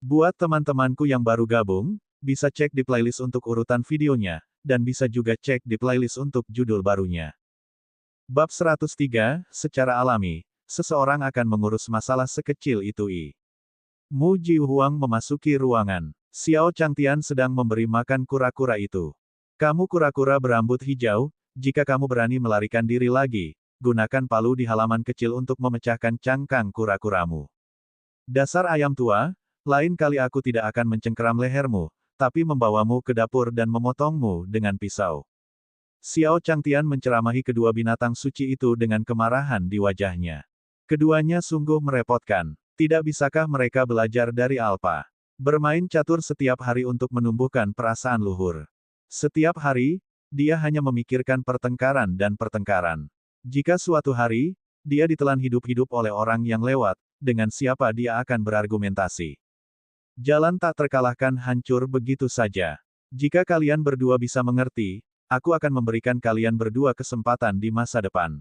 Buat teman-temanku yang baru gabung, bisa cek di playlist untuk urutan videonya, dan bisa juga cek di playlist untuk judul barunya. Bab 103, secara alami, seseorang akan mengurus masalah sekecil itu. Mu Jihuang memasuki ruangan. Xiao Changtian sedang memberi makan kura-kura itu. Kamu kura-kura berambut hijau, jika kamu berani melarikan diri lagi, gunakan palu di halaman kecil untuk memecahkan cangkang kura-kuramu. Dasar ayam tua, lain kali aku tidak akan mencengkeram lehermu, tapi membawamu ke dapur dan memotongmu dengan pisau. Xiao Changtian menceramahi kedua binatang suci itu dengan kemarahan di wajahnya. Keduanya sungguh merepotkan. Tidak bisakah mereka belajar dari Alpa? Bermain catur setiap hari untuk menumbuhkan perasaan luhur. Setiap hari, dia hanya memikirkan pertengkaran dan pertengkaran. Jika suatu hari, dia ditelan hidup-hidup oleh orang yang lewat, dengan siapa dia akan berargumentasi? Jalan tak terkalahkan hancur begitu saja. Jika kalian berdua bisa mengerti, aku akan memberikan kalian berdua kesempatan di masa depan.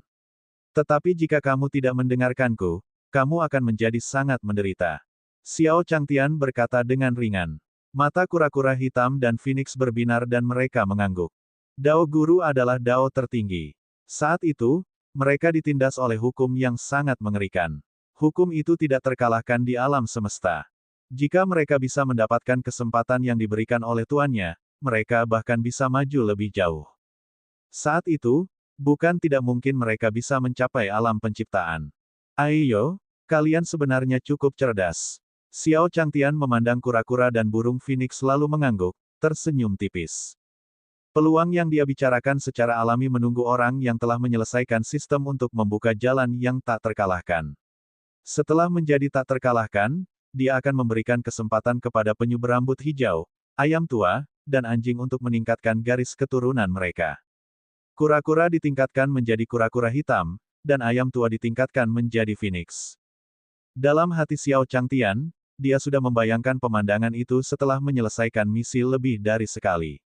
Tetapi jika kamu tidak mendengarkanku, kamu akan menjadi sangat menderita. Xiao Changtian berkata dengan ringan. Mata kura-kura hitam dan Phoenix berbinar dan mereka mengangguk. Dao Guru adalah Dao tertinggi. Saat itu, mereka ditindas oleh hukum yang sangat mengerikan. Hukum itu tidak terkalahkan di alam semesta. Jika mereka bisa mendapatkan kesempatan yang diberikan oleh tuannya, mereka bahkan bisa maju lebih jauh. Saat itu, bukan tidak mungkin mereka bisa mencapai alam penciptaan. Ayo, kalian sebenarnya cukup cerdas. Xiao Changtian memandang kura-kura dan burung Phoenix lalu mengangguk, tersenyum tipis. Peluang yang dia bicarakan secara alami menunggu orang yang telah menyelesaikan sistem untuk membuka jalan yang tak terkalahkan. Setelah menjadi tak terkalahkan, dia akan memberikan kesempatan kepada penyu berambut hijau, ayam tua, dan anjing untuk meningkatkan garis keturunan mereka. Kura-kura ditingkatkan menjadi kura-kura hitam, dan ayam tua ditingkatkan menjadi Phoenix. Dalam hati Xiao Changtian, dia sudah membayangkan pemandangan itu setelah menyelesaikan misi lebih dari sekali.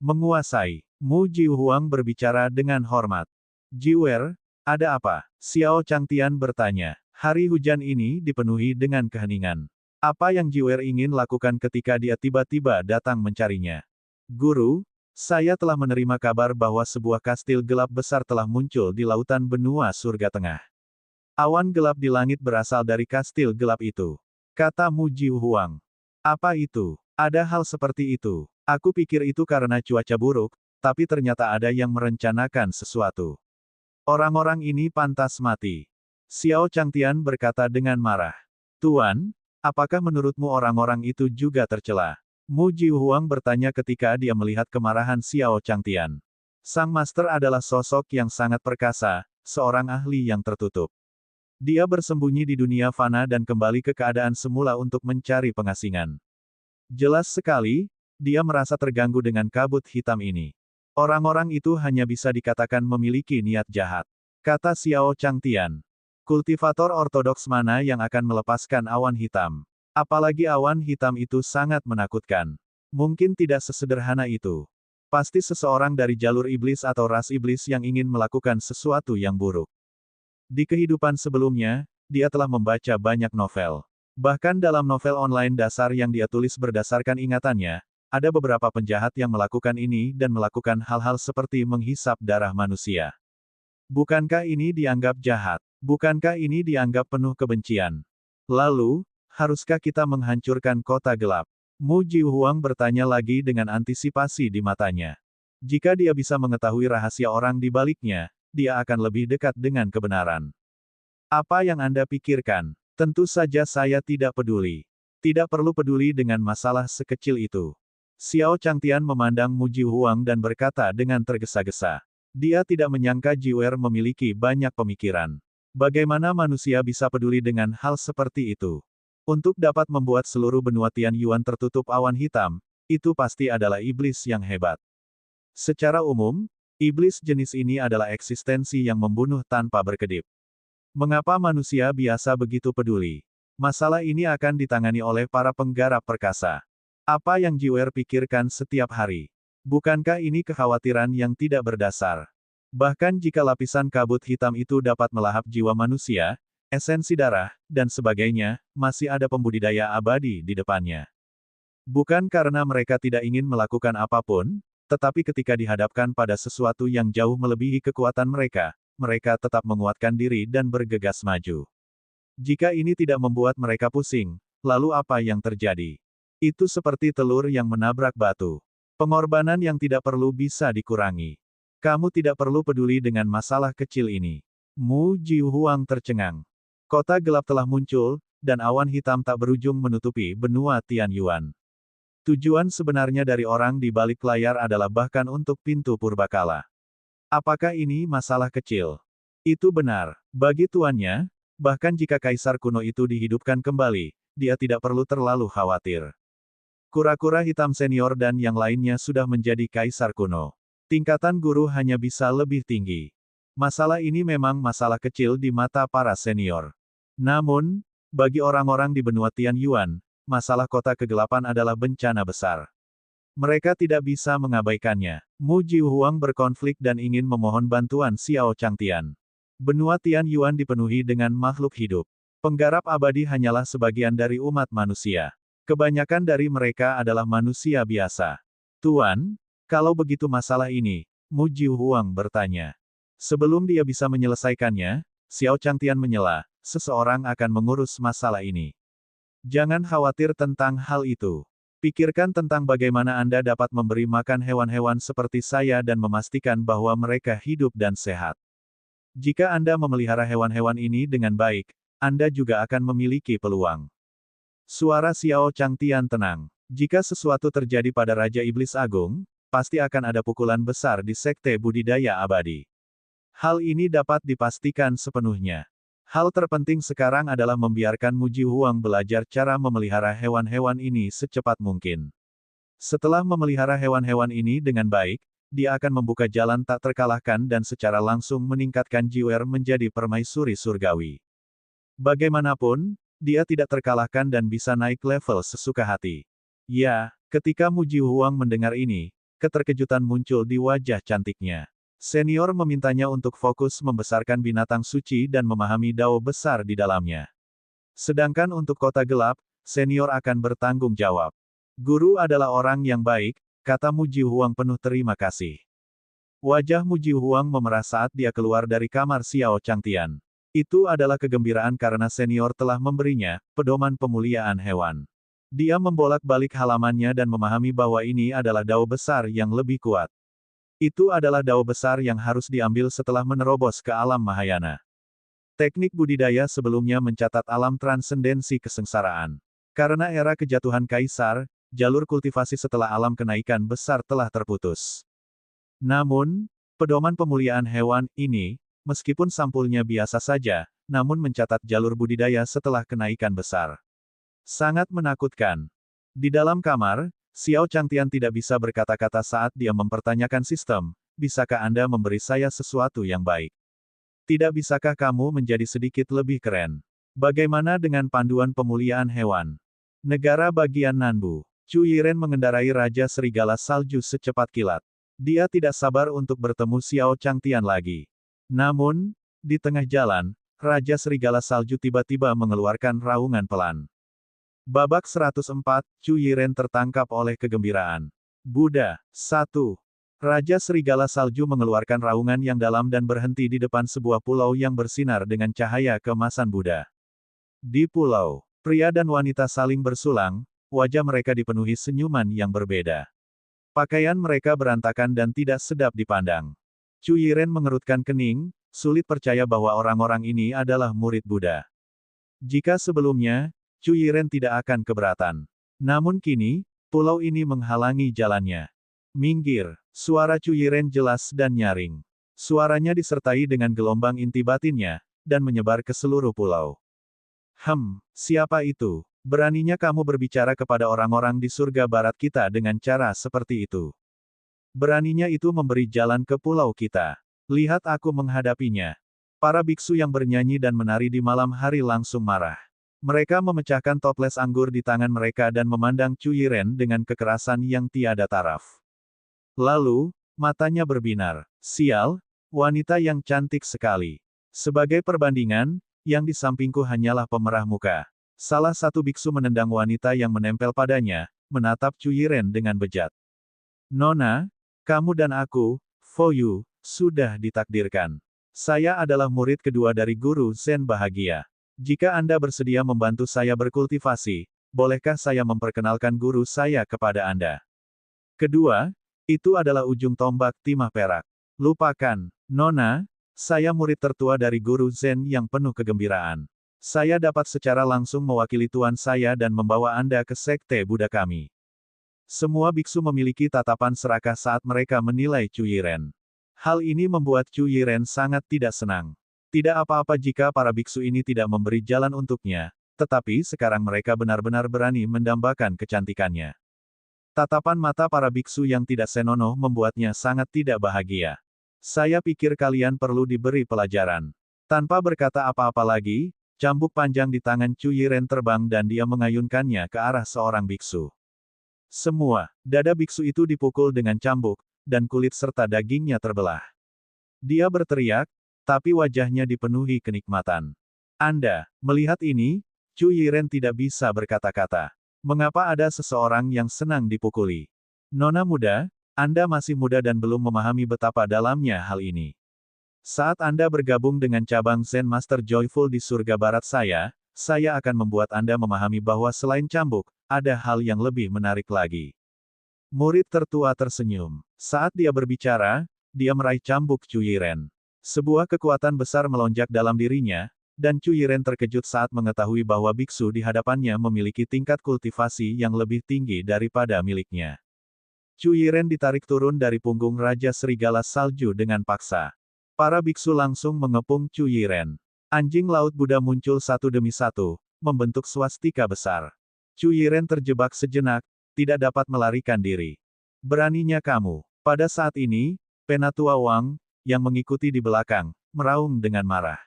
Menguasai. Mu Jihuang berbicara dengan hormat. Jiwer, ada apa? Xiao Changtian bertanya. Hari hujan ini dipenuhi dengan keheningan. Apa yang Jiwer ingin lakukan ketika dia tiba-tiba datang mencarinya? Guru, saya telah menerima kabar bahwa sebuah kastil gelap besar telah muncul di lautan benua surga tengah. Awan gelap di langit berasal dari kastil gelap itu. Kata Mu Jihuang. Apa itu? Ada hal seperti itu. Aku pikir itu karena cuaca buruk, tapi ternyata ada yang merencanakan sesuatu. Orang-orang ini pantas mati. Xiao Changtian berkata dengan marah. Tuan, apakah menurutmu orang-orang itu juga tercela? Mu Jihuang bertanya ketika dia melihat kemarahan Xiao Changtian. Sang master adalah sosok yang sangat perkasa, seorang ahli yang tertutup. Dia bersembunyi di dunia fana dan kembali ke keadaan semula untuk mencari pengasingan. Jelas sekali, dia merasa terganggu dengan kabut hitam ini. Orang-orang itu hanya bisa dikatakan memiliki niat jahat. Kata Xiao Changtian. Kultivator ortodoks mana yang akan melepaskan awan hitam? Apalagi awan hitam itu sangat menakutkan. Mungkin tidak sesederhana itu. Pasti seseorang dari jalur iblis atau ras iblis yang ingin melakukan sesuatu yang buruk. Di kehidupan sebelumnya, dia telah membaca banyak novel. Bahkan dalam novel online dasar yang dia tulis berdasarkan ingatannya, ada beberapa penjahat yang melakukan ini dan melakukan hal-hal seperti menghisap darah manusia. Bukankah ini dianggap jahat? Bukankah ini dianggap penuh kebencian? Lalu, haruskah kita menghancurkan kota gelap? Mu Jihuang bertanya lagi dengan antisipasi di matanya. Jika dia bisa mengetahui rahasia orang di baliknya, dia akan lebih dekat dengan kebenaran. Apa yang Anda pikirkan? Tentu saja saya tidak peduli. Tidak perlu peduli dengan masalah sekecil itu. Xiao Changtian memandang Mu Jihuang dan berkata dengan tergesa-gesa. Dia tidak menyangka Jiwer memiliki banyak pemikiran. Bagaimana manusia bisa peduli dengan hal seperti itu? Untuk dapat membuat seluruh benua Tianyuan tertutup awan hitam, itu pasti adalah iblis yang hebat. Secara umum, iblis jenis ini adalah eksistensi yang membunuh tanpa berkedip. Mengapa manusia biasa begitu peduli? Masalah ini akan ditangani oleh para penggarap perkasa. Apa yang Jiwer pikirkan setiap hari? Bukankah ini kekhawatiran yang tidak berdasar? Bahkan jika lapisan kabut hitam itu dapat melahap jiwa manusia, esensi darah, dan sebagainya, masih ada pembudidaya abadi di depannya. Bukan karena mereka tidak ingin melakukan apapun, tetapi ketika dihadapkan pada sesuatu yang jauh melebihi kekuatan mereka, mereka tetap menguatkan diri dan bergegas maju. Jika ini tidak membuat mereka pusing, lalu apa yang terjadi? Itu seperti telur yang menabrak batu. Pengorbanan yang tidak perlu bisa dikurangi. Kamu tidak perlu peduli dengan masalah kecil ini. Mu Jihuang tercengang. Kota gelap telah muncul, dan awan hitam tak berujung menutupi benua Tianyuan. Tujuan sebenarnya dari orang di balik layar adalah bahkan untuk pintu purbakala. Apakah ini masalah kecil? Itu benar. Bagi tuannya, bahkan jika kaisar kuno itu dihidupkan kembali, dia tidak perlu terlalu khawatir. Kura-kura hitam senior dan yang lainnya sudah menjadi kaisar kuno. Tingkatan guru hanya bisa lebih tinggi. Masalah ini memang masalah kecil di mata para senior. Namun, bagi orang-orang di benua Tianyuan, masalah kota kegelapan adalah bencana besar. Mereka tidak bisa mengabaikannya. Mu Jihuang berkonflik dan ingin memohon bantuan Xiao Changtian. Benua Tianyuan dipenuhi dengan makhluk hidup. Penggarap abadi hanyalah sebagian dari umat manusia. Kebanyakan dari mereka adalah manusia biasa. Tuan, kalau begitu masalah ini, Mu Jihuang bertanya. Sebelum dia bisa menyelesaikannya, Xiao Changtian menyela, seseorang akan mengurus masalah ini. Jangan khawatir tentang hal itu. Pikirkan tentang bagaimana Anda dapat memberi makan hewan-hewan seperti saya dan memastikan bahwa mereka hidup dan sehat. Jika Anda memelihara hewan-hewan ini dengan baik, Anda juga akan memiliki peluang. Suara Xiao Changtian tenang. Jika sesuatu terjadi pada Raja Iblis Agung, pasti akan ada pukulan besar di Sekte Budidaya Abadi. Hal ini dapat dipastikan sepenuhnya. Hal terpenting sekarang adalah membiarkan Mu Jihuang belajar cara memelihara hewan-hewan ini secepat mungkin. Setelah memelihara hewan-hewan ini dengan baik, dia akan membuka jalan tak terkalahkan dan secara langsung meningkatkan Jiwer menjadi permaisuri surgawi. Bagaimanapun, dia tidak terkalahkan dan bisa naik level sesuka hati. Ya, ketika Mu Jihuang mendengar ini, keterkejutan muncul di wajah cantiknya. Senior memintanya untuk fokus membesarkan binatang suci dan memahami dao besar di dalamnya. Sedangkan untuk kota gelap, senior akan bertanggung jawab. Guru adalah orang yang baik, kata Mu Jihuang penuh terima kasih. Wajah Mu Jihuang memerah saat dia keluar dari kamar Xiao Changtian. Itu adalah kegembiraan karena senior telah memberinya pedoman pemuliaan hewan. Dia membolak-balik halamannya dan memahami bahwa ini adalah dao besar yang lebih kuat. Itu adalah dao besar yang harus diambil setelah menerobos ke alam Mahayana. Teknik budidaya sebelumnya mencatat alam transendensi kesengsaraan. Karena era kejatuhan kaisar, jalur kultivasi setelah alam kenaikan besar telah terputus. Namun, pedoman pemuliaan hewan ini, meskipun sampulnya biasa saja, namun mencatat jalur budidaya setelah kenaikan besar. Sangat menakutkan. Di dalam kamar, Xiao Changtian tidak bisa berkata-kata saat dia mempertanyakan sistem, bisakah Anda memberi saya sesuatu yang baik? Tidak bisakah kamu menjadi sedikit lebih keren? Bagaimana dengan panduan pemuliaan hewan? Negara bagian Nanbu. Chu Yiren mengendarai Raja Serigala Salju secepat kilat. Dia tidak sabar untuk bertemu Xiao Changtian lagi. Namun, di tengah jalan, Raja Serigala Salju tiba-tiba mengeluarkan raungan pelan. Babak 104, Chu Yiren tertangkap oleh kegembiraan. Buddha, 1. Raja Serigala Salju mengeluarkan raungan yang dalam dan berhenti di depan sebuah pulau yang bersinar dengan cahaya keemasan Buddha. Di pulau, pria dan wanita saling bersulang, wajah mereka dipenuhi senyuman yang berbeda. Pakaian mereka berantakan dan tidak sedap dipandang. Chu Yiren mengerutkan kening, sulit percaya bahwa orang-orang ini adalah murid Buddha. Jika sebelumnya, Chu Yiren tidak akan keberatan. Namun kini, pulau ini menghalangi jalannya. Minggir, suara Chu Yiren jelas dan nyaring. Suaranya disertai dengan gelombang inti batinnya, dan menyebar ke seluruh pulau. Siapa itu? Beraninya kamu berbicara kepada orang-orang di surga barat kita dengan cara seperti itu. Beraninya itu memberi jalan ke pulau kita. Lihat aku menghadapinya. Para biksu yang bernyanyi dan menari di malam hari langsung marah. Mereka memecahkan toples anggur di tangan mereka dan memandang Chu Yiren dengan kekerasan yang tiada taraf. Lalu, matanya berbinar. Sial, wanita yang cantik sekali. Sebagai perbandingan, yang di sampingku hanyalah pemerah muka. Salah satu biksu menendang wanita yang menempel padanya, menatap Chu Yiren dengan bejat. Nona, kamu dan aku, Fo Yu, sudah ditakdirkan. Saya adalah murid kedua dari Guru Zen Bahagia. Jika Anda bersedia membantu saya berkultivasi, bolehkah saya memperkenalkan guru saya kepada Anda? Kedua, itu adalah ujung tombak timah perak. Lupakan, Nona, saya murid tertua dari Guru Zen yang penuh kegembiraan. Saya dapat secara langsung mewakili tuan saya dan membawa Anda ke sekte Buddha kami. Semua biksu memiliki tatapan serakah saat mereka menilai Chu Yiren. Hal ini membuat Chu Yiren sangat tidak senang. Tidak apa-apa jika para biksu ini tidak memberi jalan untuknya, tetapi sekarang mereka benar-benar berani mendambakan kecantikannya. Tatapan mata para biksu yang tidak senonoh membuatnya sangat tidak bahagia. Saya pikir kalian perlu diberi pelajaran. Tanpa berkata apa-apa lagi, cambuk panjang di tangan Chu Yiren terbang dan dia mengayunkannya ke arah seorang biksu. Semua, dada biksu itu dipukul dengan cambuk, dan kulit serta dagingnya terbelah. Dia berteriak, tapi wajahnya dipenuhi kenikmatan. Anda, melihat ini, Chu Yiren tidak bisa berkata-kata. Mengapa ada seseorang yang senang dipukuli? Nona muda, Anda masih muda dan belum memahami betapa dalamnya hal ini. Saat Anda bergabung dengan cabang Zen Master Joyful di surga barat saya akan membuat Anda memahami bahwa selain cambuk, ada hal yang lebih menarik lagi. Murid tertua tersenyum. Saat dia berbicara, dia meraih cambuk Chu Yiren. Sebuah kekuatan besar melonjak dalam dirinya, dan Chu Yiren terkejut saat mengetahui bahwa biksu di hadapannya memiliki tingkat kultivasi yang lebih tinggi daripada miliknya. Chu Yiren ditarik turun dari punggung Raja Serigala Salju dengan paksa. Para biksu langsung mengepung Chu Yiren. Anjing laut Buddha muncul satu demi satu, membentuk swastika besar. Chu Yiren terjebak sejenak, tidak dapat melarikan diri. Beraninya kamu. Pada saat ini, Penatua Wang, yang mengikuti di belakang, meraung dengan marah.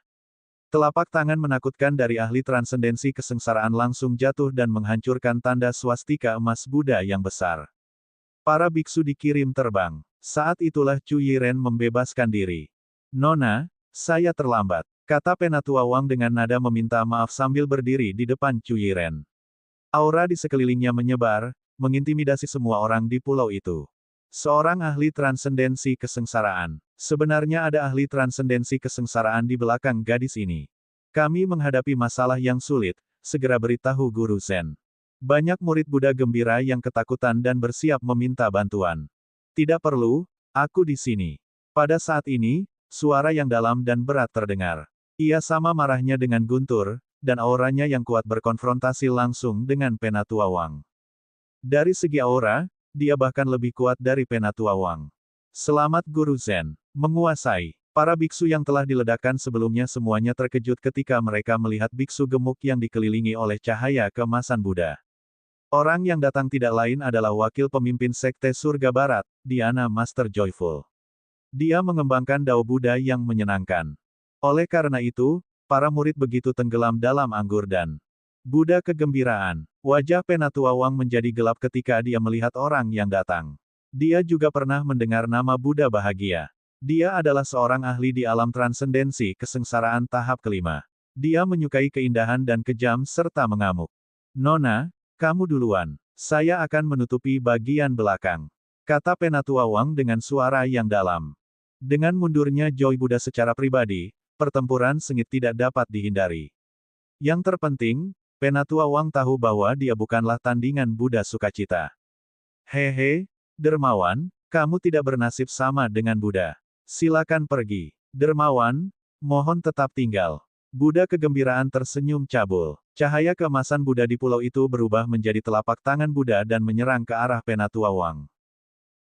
Telapak tangan menakutkan dari ahli transendensi kesengsaraan langsung jatuh dan menghancurkan tanda swastika emas Buddha yang besar. Para biksu dikirim terbang. Saat itulah Chu Yiren membebaskan diri. Nona, saya terlambat, kata Penatua Wang dengan nada meminta maaf sambil berdiri di depan Chu Yiren. Aura di sekelilingnya menyebar, mengintimidasi semua orang di pulau itu. Seorang ahli transendensi kesengsaraan. Sebenarnya ada ahli transendensi kesengsaraan di belakang gadis ini. Kami menghadapi masalah yang sulit, segera beritahu Guru Zen. Banyak murid Buddha gembira yang ketakutan dan bersiap meminta bantuan. Tidak perlu, aku di sini. Pada saat ini, suara yang dalam dan berat terdengar. Ia sama marahnya dengan guntur, dan auranya yang kuat berkonfrontasi langsung dengan Penatua Wang. Dari segi aura, dia bahkan lebih kuat dari Penatua Wang. Selamat Guru Zen. Menguasai. Para biksu yang telah diledakkan sebelumnya semuanya terkejut ketika mereka melihat biksu gemuk yang dikelilingi oleh cahaya keemasan Buddha. Orang yang datang tidak lain adalah wakil pemimpin Sekte Surga Barat, Dhyana Master Joyful. Dia mengembangkan Dao Buddha yang menyenangkan. Oleh karena itu, para murid begitu tenggelam dalam anggur dan Buddha kegembiraan. Wajah Penatua Wang menjadi gelap ketika dia melihat orang yang datang. Dia juga pernah mendengar nama Buddha Bahagia. Dia adalah seorang ahli di alam transendensi kesengsaraan tahap kelima. Dia menyukai keindahan dan kejam serta mengamuk. Nona, kamu duluan. Saya akan menutupi bagian belakang, kata Penatua Wang dengan suara yang dalam. Dengan mundurnya Joy Buddha secara pribadi, pertempuran sengit tidak dapat dihindari. Yang terpenting, Penatua Wang tahu bahwa dia bukanlah tandingan Buddha sukacita. Hehe, dermawan, kamu tidak bernasib sama dengan Buddha. Silakan pergi. Dermawan, mohon tetap tinggal. Buddha kegembiraan tersenyum cabul. Cahaya keemasan Buddha di pulau itu berubah menjadi telapak tangan Buddha dan menyerang ke arah Penatua Wang.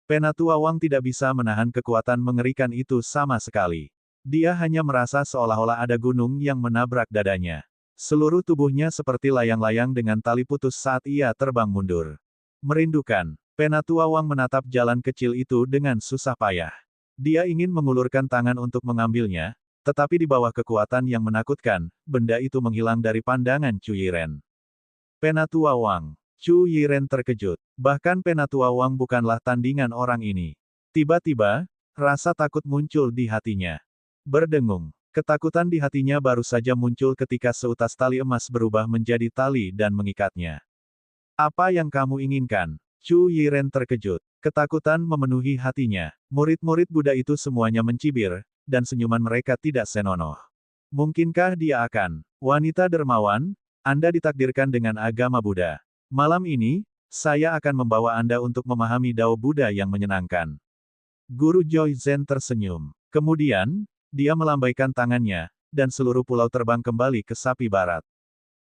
Penatua Wang tidak bisa menahan kekuatan mengerikan itu sama sekali. Dia hanya merasa seolah-olah ada gunung yang menabrak dadanya. Seluruh tubuhnya seperti layang-layang dengan tali putus saat ia terbang mundur. Merindukan, Penatua Wang menatap jalan kecil itu dengan susah payah. Dia ingin mengulurkan tangan untuk mengambilnya, tetapi di bawah kekuatan yang menakutkan, benda itu menghilang dari pandangan Chu Yiren. Penatua Wang. Chu Yiren terkejut. Bahkan Penatua Wang bukanlah tandingan orang ini. Tiba-tiba, rasa takut muncul di hatinya. Berdengung. Ketakutan di hatinya baru saja muncul ketika seutas tali emas berubah menjadi tali dan mengikatnya. Apa yang kamu inginkan? Chu Yiren terkejut. Ketakutan memenuhi hatinya. Murid-murid Buddha itu semuanya mencibir, dan senyuman mereka tidak senonoh. Mungkinkah dia akan? Wanita dermawan, Anda ditakdirkan dengan agama Buddha. Malam ini, saya akan membawa Anda untuk memahami Dao Buddha yang menyenangkan. Guru Joy Zen tersenyum. Kemudian, dia melambaikan tangannya, dan seluruh pulau terbang kembali ke Sapi Barat.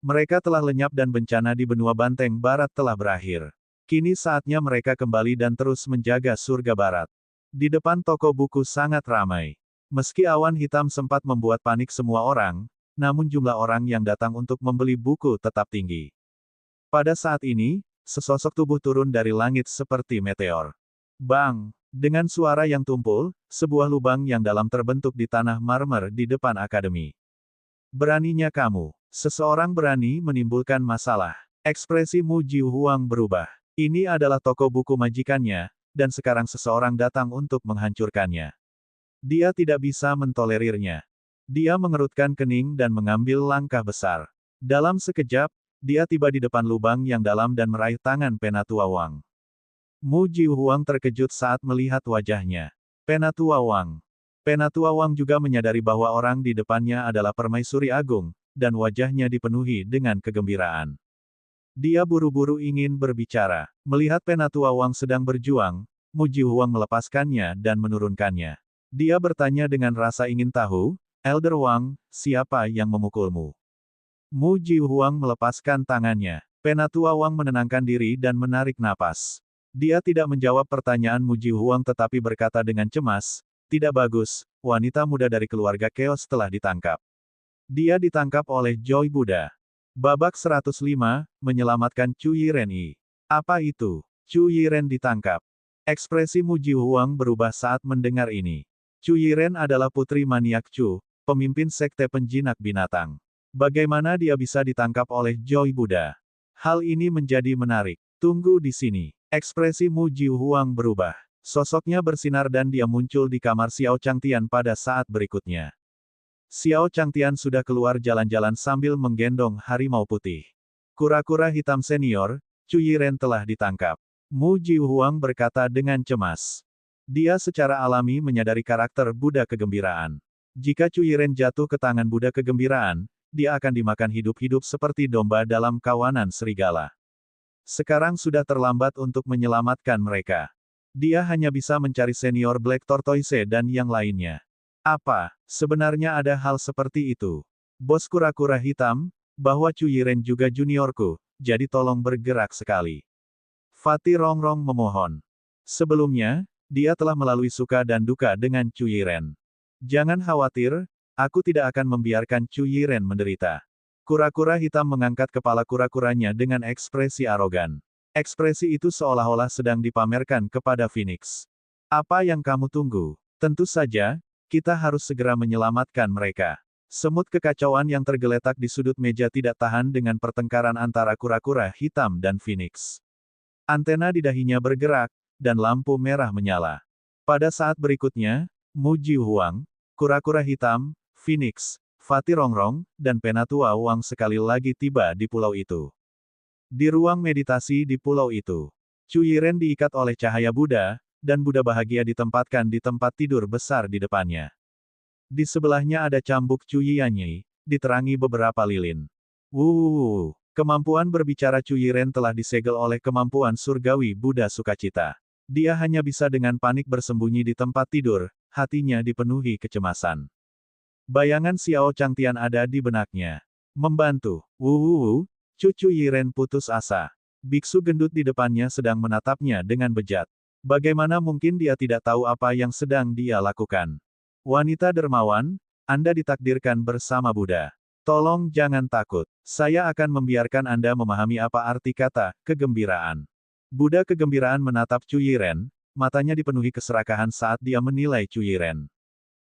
Mereka telah lenyap dan bencana di benua Banteng Barat telah berakhir. Kini saatnya mereka kembali dan terus menjaga surga Barat. Di depan toko buku sangat ramai. Meski awan hitam sempat membuat panik semua orang, namun jumlah orang yang datang untuk membeli buku tetap tinggi. Pada saat ini, sesosok tubuh turun dari langit seperti meteor. Bang! Dengan suara yang tumpul, sebuah lubang yang dalam terbentuk di tanah marmer di depan akademi. Beraninya kamu. Seseorang berani menimbulkan masalah. Ekspresi Mu Jihuang berubah. Ini adalah toko buku majikannya, dan sekarang seseorang datang untuk menghancurkannya. Dia tidak bisa mentolerirnya. Dia mengerutkan kening dan mengambil langkah besar. Dalam sekejap, dia tiba di depan lubang yang dalam dan meraih tangan Penatua Wang. Mu Jihuang terkejut saat melihat wajahnya. Penatua Wang. Penatua Wang juga menyadari bahwa orang di depannya adalah permaisuri agung, dan wajahnya dipenuhi dengan kegembiraan. Dia buru-buru ingin berbicara. Melihat Penatua Wang sedang berjuang, Mu Jihuang melepaskannya dan menurunkannya. Dia bertanya dengan rasa ingin tahu, Elder Wang, siapa yang memukulmu? Mu Jihuang melepaskan tangannya. Penatua Wang menenangkan diri dan menarik napas. Dia tidak menjawab pertanyaan Mu Jihuang tetapi berkata dengan cemas, tidak bagus, wanita muda dari keluarga Chaos telah ditangkap. Dia ditangkap oleh Joy Buddha. Babak 105, menyelamatkan Chu Yiren I. Apa itu? Chu Yiren ditangkap. Ekspresi Mu Jihuang berubah saat mendengar ini. Chu Yiren adalah putri maniak Chu, pemimpin sekte penjinak binatang. Bagaimana dia bisa ditangkap oleh Joy Buddha? Hal ini menjadi menarik. Tunggu di sini. Ekspresi Mu Jihuang berubah. Sosoknya bersinar dan dia muncul di kamar Xiao Changtian pada saat berikutnya. Xiao Changtian sudah keluar jalan-jalan sambil menggendong harimau putih. Kura-kura hitam senior, Chu Yiren telah ditangkap. Mu Jihuang berkata dengan cemas. Dia secara alami menyadari karakter Buddha kegembiraan. Jika Chu Yiren jatuh ke tangan Buddha kegembiraan, dia akan dimakan hidup-hidup seperti domba dalam kawanan serigala. Sekarang sudah terlambat untuk menyelamatkan mereka. Dia hanya bisa mencari senior Black Tortoise dan yang lainnya. Apa, sebenarnya ada hal seperti itu? Bos kura-kura hitam, bahwa Chu Yiren juga juniorku, jadi tolong bergerak sekali. Fatih Rongrong memohon. Sebelumnya, dia telah melalui suka dan duka dengan Chu Yiren. Jangan khawatir, aku tidak akan membiarkan Chu Yiren menderita. Kura-kura hitam mengangkat kepala kura-kuranya dengan ekspresi arogan. Ekspresi itu seolah-olah sedang dipamerkan kepada Phoenix. Apa yang kamu tunggu? Tentu saja, kita harus segera menyelamatkan mereka. Semut kekacauan yang tergeletak di sudut meja tidak tahan dengan pertengkaran antara kura-kura hitam dan Phoenix. Antena di dahinya bergerak, dan lampu merah menyala. Pada saat berikutnya, Mu Jihuang, kura-kura hitam, Phoenix, Fatih Rongrong, dan Penatua Wang sekali lagi tiba di pulau itu. Di ruang meditasi di pulau itu, Chu Yiren diikat oleh cahaya Buddha, dan Buddha bahagia ditempatkan di tempat tidur besar di depannya. Di sebelahnya ada cambuk Chu Yianyi, diterangi beberapa lilin. Kemampuan berbicara Chu Yiren telah disegel oleh kemampuan surgawi Buddha sukacita. Dia hanya bisa dengan panik bersembunyi di tempat tidur, hatinya dipenuhi kecemasan. Bayangan Xiao Changtian ada di benaknya. Membantu. Chu Yiren putus asa. Biksu gendut di depannya sedang menatapnya dengan bejat. Bagaimana mungkin dia tidak tahu apa yang sedang dia lakukan? Wanita dermawan, Anda ditakdirkan bersama Buddha. Tolong jangan takut. Saya akan membiarkan Anda memahami apa arti kata kegembiraan. Buddha kegembiraan menatap Chu Yiren, matanya dipenuhi keserakahan saat dia menilai Chu Yiren.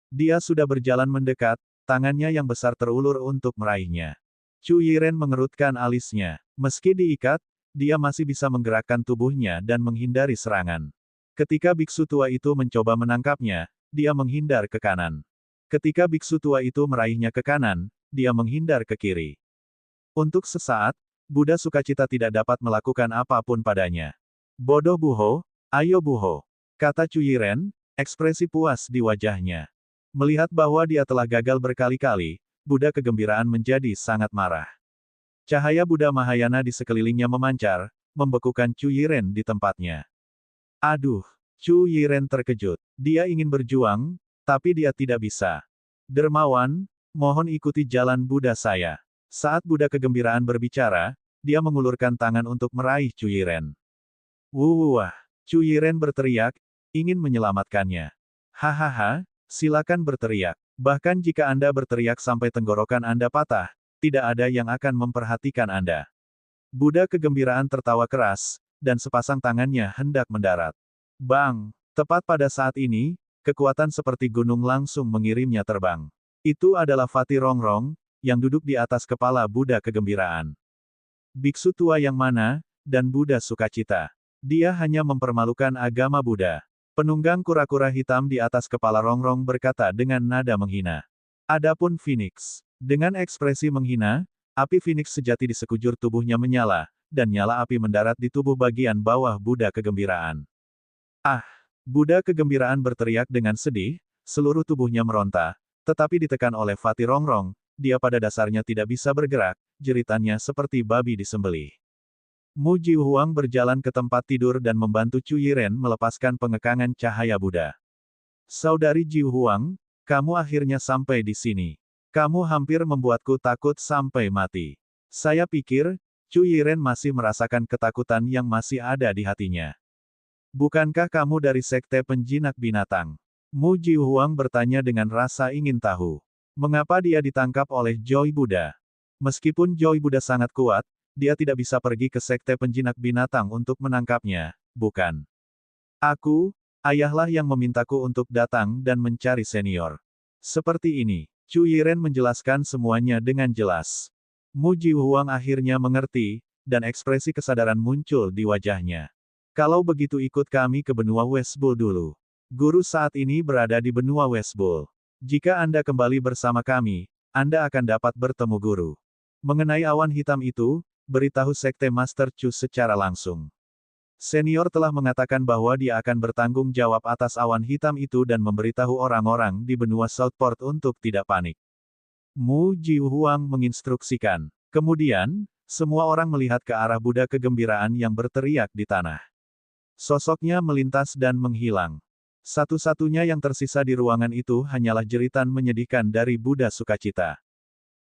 Dia sudah berjalan mendekat, tangannya yang besar terulur untuk meraihnya. Chu Yiren mengerutkan alisnya. Meski diikat, dia masih bisa menggerakkan tubuhnya dan menghindari serangan. Ketika biksu tua itu mencoba menangkapnya, dia menghindar ke kanan. Ketika biksu tua itu meraihnya ke kanan, dia menghindar ke kiri. Untuk sesaat, Buddha Sukacita tidak dapat melakukan apapun padanya. Bodoh Buho, ayo Buho, kata Cu Yiren, ekspresi puas di wajahnya. Melihat bahwa dia telah gagal berkali-kali, Buddha kegembiraan menjadi sangat marah. Cahaya Buddha Mahayana di sekelilingnya memancar, membekukan Cu Yiren di tempatnya. Aduh, Cu Yiren terkejut. Dia ingin berjuang, tapi dia tidak bisa. Dermawan, mohon ikuti jalan Buddha saya. Saat Buddha kegembiraan berbicara, dia mengulurkan tangan untuk meraih Cu Yiren. Wuwah, Cu Yiren berteriak, ingin menyelamatkannya. Hahaha, silakan berteriak. Bahkan jika Anda berteriak sampai tenggorokan Anda patah, tidak ada yang akan memperhatikan Anda. Buddha kegembiraan tertawa keras, dan sepasang tangannya hendak mendarat. Bang! Tepat pada saat ini, kekuatan seperti gunung langsung mengirimnya terbang. Itu adalah Fatih Rongrong, yang duduk di atas kepala Buddha kegembiraan. Biksu tua yang mana, dan Buddha Sukacita. Dia hanya mempermalukan agama Buddha. Penunggang kura-kura hitam di atas kepala Rongrong berkata dengan nada menghina. Adapun Phoenix. Dengan ekspresi menghina, api Phoenix sejati di sekujur tubuhnya menyala, dan nyala api mendarat di tubuh bagian bawah Buddha kegembiraan. Ah! Buddha kegembiraan berteriak dengan sedih, seluruh tubuhnya meronta, tetapi ditekan oleh Fatih Rongrong, dia pada dasarnya tidak bisa bergerak, jeritannya seperti babi disembelih. Mu Jihuang berjalan ke tempat tidur dan membantu Cu Yiren melepaskan pengekangan cahaya Buddha. Saudari Jihuang, kamu akhirnya sampai di sini. Kamu hampir membuatku takut sampai mati. Saya pikir, Cu Yiren masih merasakan ketakutan yang masih ada di hatinya. Bukankah kamu dari sekte penjinak binatang? Mu Jihuang bertanya dengan rasa ingin tahu. Mengapa dia ditangkap oleh Joy Buddha? Meskipun Joy Buddha sangat kuat, dia tidak bisa pergi ke sekte penjinak binatang untuk menangkapnya, bukan? Aku, ayahlah yang memintaku untuk datang dan mencari senior. Seperti ini. Cu Yiren menjelaskan semuanya dengan jelas. Mu Jihuang akhirnya mengerti, dan ekspresi kesadaran muncul di wajahnya. Kalau begitu ikut kami ke benua West Bull dulu. Guru saat ini berada di benua West Bull. Jika Anda kembali bersama kami, Anda akan dapat bertemu guru. Mengenai awan hitam itu, beritahu Sekte Master Chu secara langsung. Senior telah mengatakan bahwa dia akan bertanggung jawab atas awan hitam itu dan memberitahu orang-orang di benua Southport untuk tidak panik. Mu Jihuang menginstruksikan. Kemudian, semua orang melihat ke arah Buddha kegembiraan yang berteriak di tanah. Sosoknya melintas dan menghilang. Satu-satunya yang tersisa di ruangan itu hanyalah jeritan menyedihkan dari Buddha Sukacita.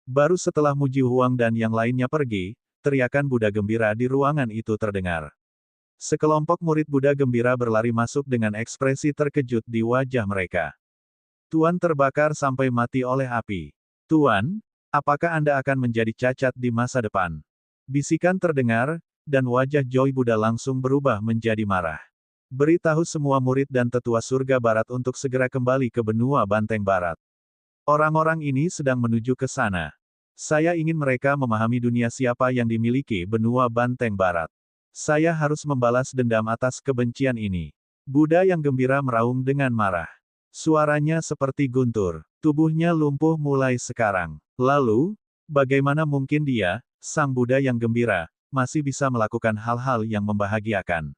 Baru setelah Mu Jihuang dan yang lainnya pergi, teriakan Buddha gembira di ruangan itu terdengar. Sekelompok murid Buddha gembira berlari masuk dengan ekspresi terkejut di wajah mereka. Tuan terbakar sampai mati oleh api. Tuan, apakah Anda akan menjadi cacat di masa depan? Bisikan terdengar, dan wajah Joy Buddha langsung berubah menjadi marah. Beritahu semua murid dan tetua surga barat untuk segera kembali ke benua Banteng Barat. Orang-orang ini sedang menuju ke sana. Saya ingin mereka memahami dunia siapa yang dimiliki benua Banteng Barat. Saya harus membalas dendam atas kebencian ini. Buddha yang gembira meraung dengan marah. Suaranya seperti guntur. Tubuhnya lumpuh mulai sekarang. Lalu, bagaimana mungkin dia, sang Buddha yang gembira, masih bisa melakukan hal-hal yang membahagiakan?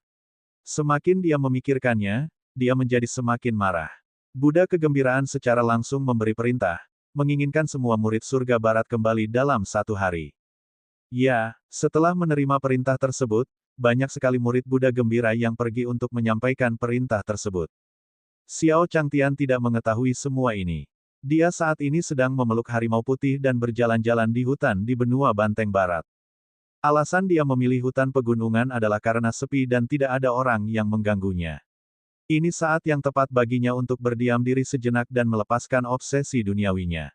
Semakin dia memikirkannya, dia menjadi semakin marah. Buddha kegembiraan secara langsung memberi perintah, menginginkan semua murid surga barat kembali dalam 1 hari. Ya, setelah menerima perintah tersebut, banyak sekali murid Buddha gembira yang pergi untuk menyampaikan perintah tersebut. Xiao Changtian tidak mengetahui semua ini. Dia saat ini sedang memeluk harimau putih dan berjalan-jalan di hutan di benua Banteng Barat. Alasan dia memilih hutan pegunungan adalah karena sepi dan tidak ada orang yang mengganggunya. Ini saat yang tepat baginya untuk berdiam diri sejenak dan melepaskan obsesi duniawinya.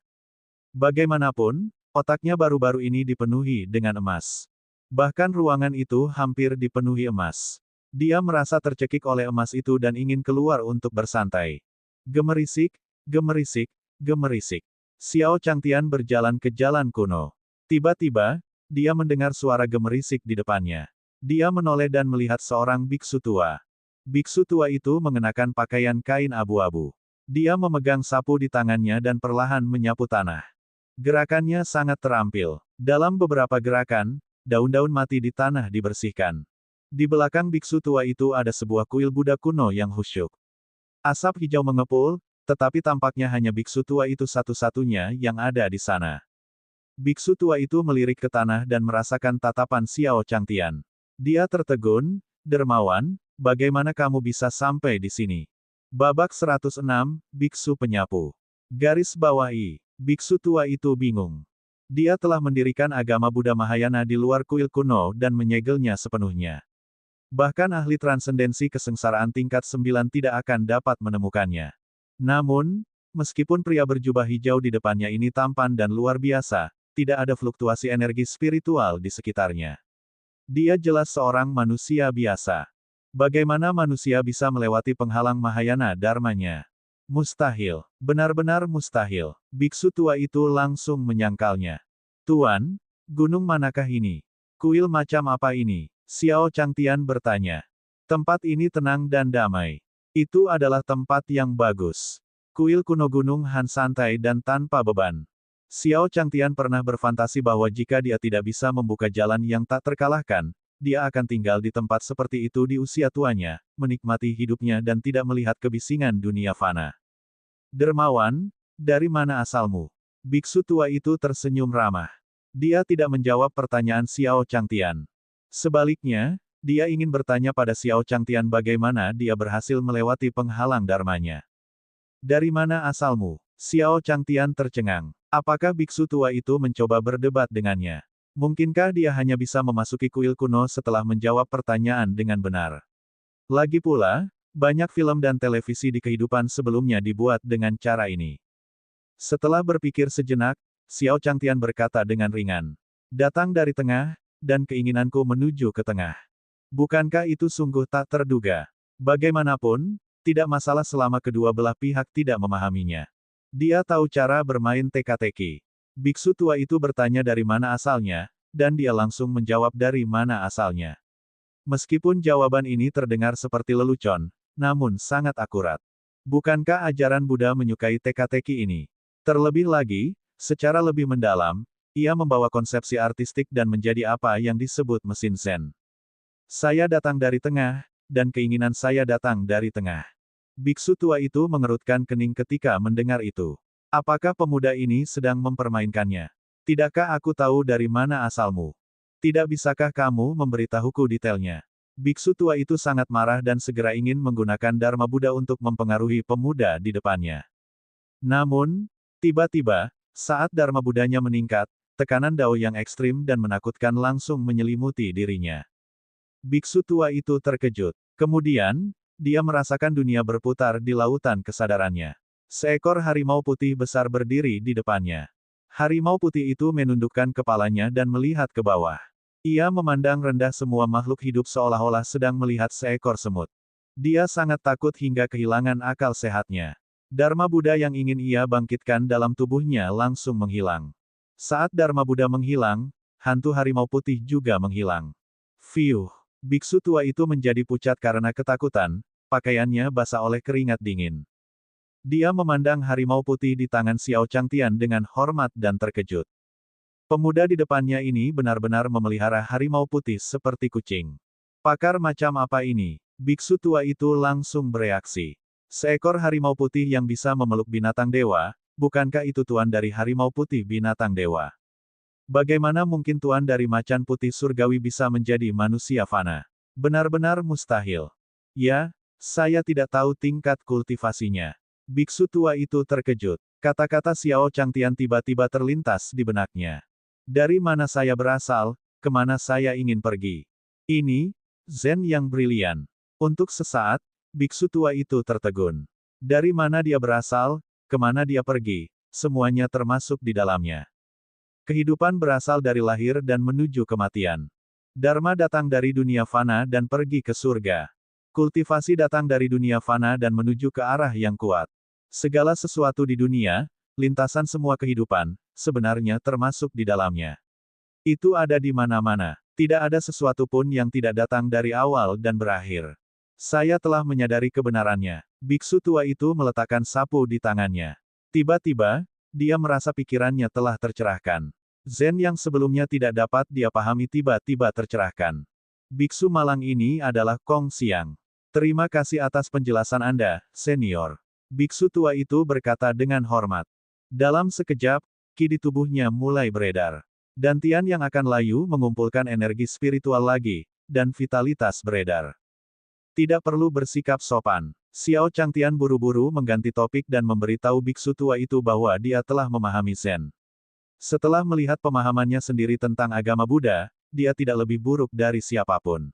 Bagaimanapun, otaknya baru-baru ini dipenuhi dengan emas. Bahkan ruangan itu hampir dipenuhi emas. Dia merasa tercekik oleh emas itu dan ingin keluar untuk bersantai. Gemerisik, gemerisik, gemerisik. Xiao Changtian berjalan ke jalan kuno. Tiba-tiba, dia mendengar suara gemerisik di depannya. Dia menoleh dan melihat seorang biksu tua. Biksu tua itu mengenakan pakaian kain abu-abu. Dia memegang sapu di tangannya dan perlahan menyapu tanah. Gerakannya sangat terampil. Dalam beberapa gerakan, daun-daun mati di tanah dibersihkan. Di belakang biksu tua itu ada sebuah kuil Buddha kuno yang khusyuk. Asap hijau mengepul, tetapi tampaknya hanya biksu tua itu satu-satunya yang ada di sana. Biksu tua itu melirik ke tanah dan merasakan tatapan Xiao Changtian. Dia tertegun, "Dermawan, bagaimana kamu bisa sampai di sini?" Babak 106, Biksu Penyapu. Garis bawahi. Biksu tua itu bingung. Dia telah mendirikan agama Buddha Mahayana di luar kuil kuno dan menyegelnya sepenuhnya. Bahkan ahli transendensi kesengsaraan tingkat 9 tidak akan dapat menemukannya. Namun, meskipun pria berjubah hijau di depannya ini tampan dan luar biasa, tidak ada fluktuasi energi spiritual di sekitarnya. Dia jelas seorang manusia biasa. Bagaimana manusia bisa melewati penghalang Mahayana Dharmanya? Mustahil. Benar-benar mustahil. Biksu tua itu langsung menyangkalnya. "Tuan, gunung manakah ini? Kuil macam apa ini?" Xiao Changtian bertanya. "Tempat ini tenang dan damai. Itu adalah tempat yang bagus. Kuil kuno Gunung Han santai dan tanpa beban." Xiao Changtian pernah berfantasi bahwa jika dia tidak bisa membuka jalan yang tak terkalahkan, dia akan tinggal di tempat seperti itu di usia tuanya, menikmati hidupnya dan tidak melihat kebisingan dunia fana. "Dermawan, dari mana asalmu?" Biksu tua itu tersenyum ramah. Dia tidak menjawab pertanyaan Xiao Changtian. Sebaliknya, dia ingin bertanya pada Xiao Changtian bagaimana dia berhasil melewati penghalang dharmanya. "Dari mana asalmu?" Xiao Changtian tercengang. Apakah biksu tua itu mencoba berdebat dengannya? Mungkinkah dia hanya bisa memasuki kuil kuno setelah menjawab pertanyaan dengan benar? Lagi pula, banyak film dan televisi di kehidupan sebelumnya dibuat dengan cara ini. Setelah berpikir sejenak, Xiao Changtian berkata dengan ringan, "Datang dari tengah, dan keinginanku menuju ke tengah. Bukankah itu sungguh tak terduga? Bagaimanapun, tidak masalah selama kedua belah pihak tidak memahaminya." Dia tahu cara bermain teka-teki. Biksu tua itu bertanya dari mana asalnya, dan dia langsung menjawab dari mana asalnya. Meskipun jawaban ini terdengar seperti lelucon, namun sangat akurat. Bukankah ajaran Buddha menyukai teka-teki ini? Terlebih lagi, secara lebih mendalam, ia membawa konsepsi artistik dan menjadi apa yang disebut mesin Zen. "Saya datang dari tengah, dan keinginan saya datang dari tengah." Biksu tua itu mengerutkan kening ketika mendengar itu. Apakah pemuda ini sedang mempermainkannya? "Tidakkah aku tahu dari mana asalmu? Tidak bisakah kamu memberitahuku detailnya?" Biksu tua itu sangat marah dan segera ingin menggunakan Dharma Buddha untuk mempengaruhi pemuda di depannya. Namun, tiba-tiba, saat Dharma Buddhanya meningkat, tekanan Dao yang ekstrim dan menakutkan langsung menyelimuti dirinya. Biksu tua itu terkejut. Kemudian, dia merasakan dunia berputar di lautan kesadarannya. Seekor harimau putih besar berdiri di depannya. Harimau putih itu menundukkan kepalanya dan melihat ke bawah. Ia memandang rendah semua makhluk hidup seolah-olah sedang melihat seekor semut. Dia sangat takut hingga kehilangan akal sehatnya. Dharma Buddha yang ingin ia bangkitkan dalam tubuhnya langsung menghilang. Saat Dharma Buddha menghilang, hantu harimau putih juga menghilang. Fiuh! Biksu tua itu menjadi pucat karena ketakutan, pakaiannya basah oleh keringat dingin. Dia memandang harimau putih di tangan Xiao Changtian dengan hormat dan terkejut. Pemuda di depannya ini benar-benar memelihara harimau putih seperti kucing. "Pakar macam apa ini?" Biksu tua itu langsung bereaksi. "Seekor harimau putih yang bisa memeluk binatang dewa, bukankah itu tuan dari harimau putih binatang dewa? Bagaimana mungkin tuan dari macan putih surgawi bisa menjadi manusia fana? Benar-benar mustahil." "Ya, saya tidak tahu tingkat kultivasinya." Biksu tua itu terkejut. Kata-kata Xiao Changtian tiba-tiba terlintas di benaknya. "Dari mana saya berasal, kemana saya ingin pergi? Ini, Zen yang brilian." Untuk sesaat, biksu tua itu tertegun. Dari mana dia berasal, kemana dia pergi, semuanya termasuk di dalamnya. Kehidupan berasal dari lahir dan menuju kematian. Dharma datang dari dunia fana dan pergi ke surga. Kultivasi datang dari dunia fana dan menuju ke arah yang kuat. Segala sesuatu di dunia, lintasan semua kehidupan, sebenarnya termasuk di dalamnya. Itu ada di mana-mana. Tidak ada sesuatu pun yang tidak datang dari awal dan berakhir. Saya telah menyadari kebenarannya. Biksu tua itu meletakkan sapu di tangannya. Tiba-tiba, dia merasa pikirannya telah tercerahkan. Zen yang sebelumnya tidak dapat dia pahami tiba-tiba tercerahkan. Biksu malang ini adalah Kong Xiang. Terima kasih atas penjelasan Anda, senior. Biksu tua itu berkata dengan hormat. Dalam sekejap, ki di tubuhnya mulai beredar. Dantian yang akan layu mengumpulkan energi spiritual lagi, dan vitalitas beredar. Tidak perlu bersikap sopan. Xiao Changtian buru-buru mengganti topik dan memberitahu biksu tua itu bahwa dia telah memahami Zen. Setelah melihat pemahamannya sendiri tentang agama Buddha, dia tidak lebih buruk dari siapapun.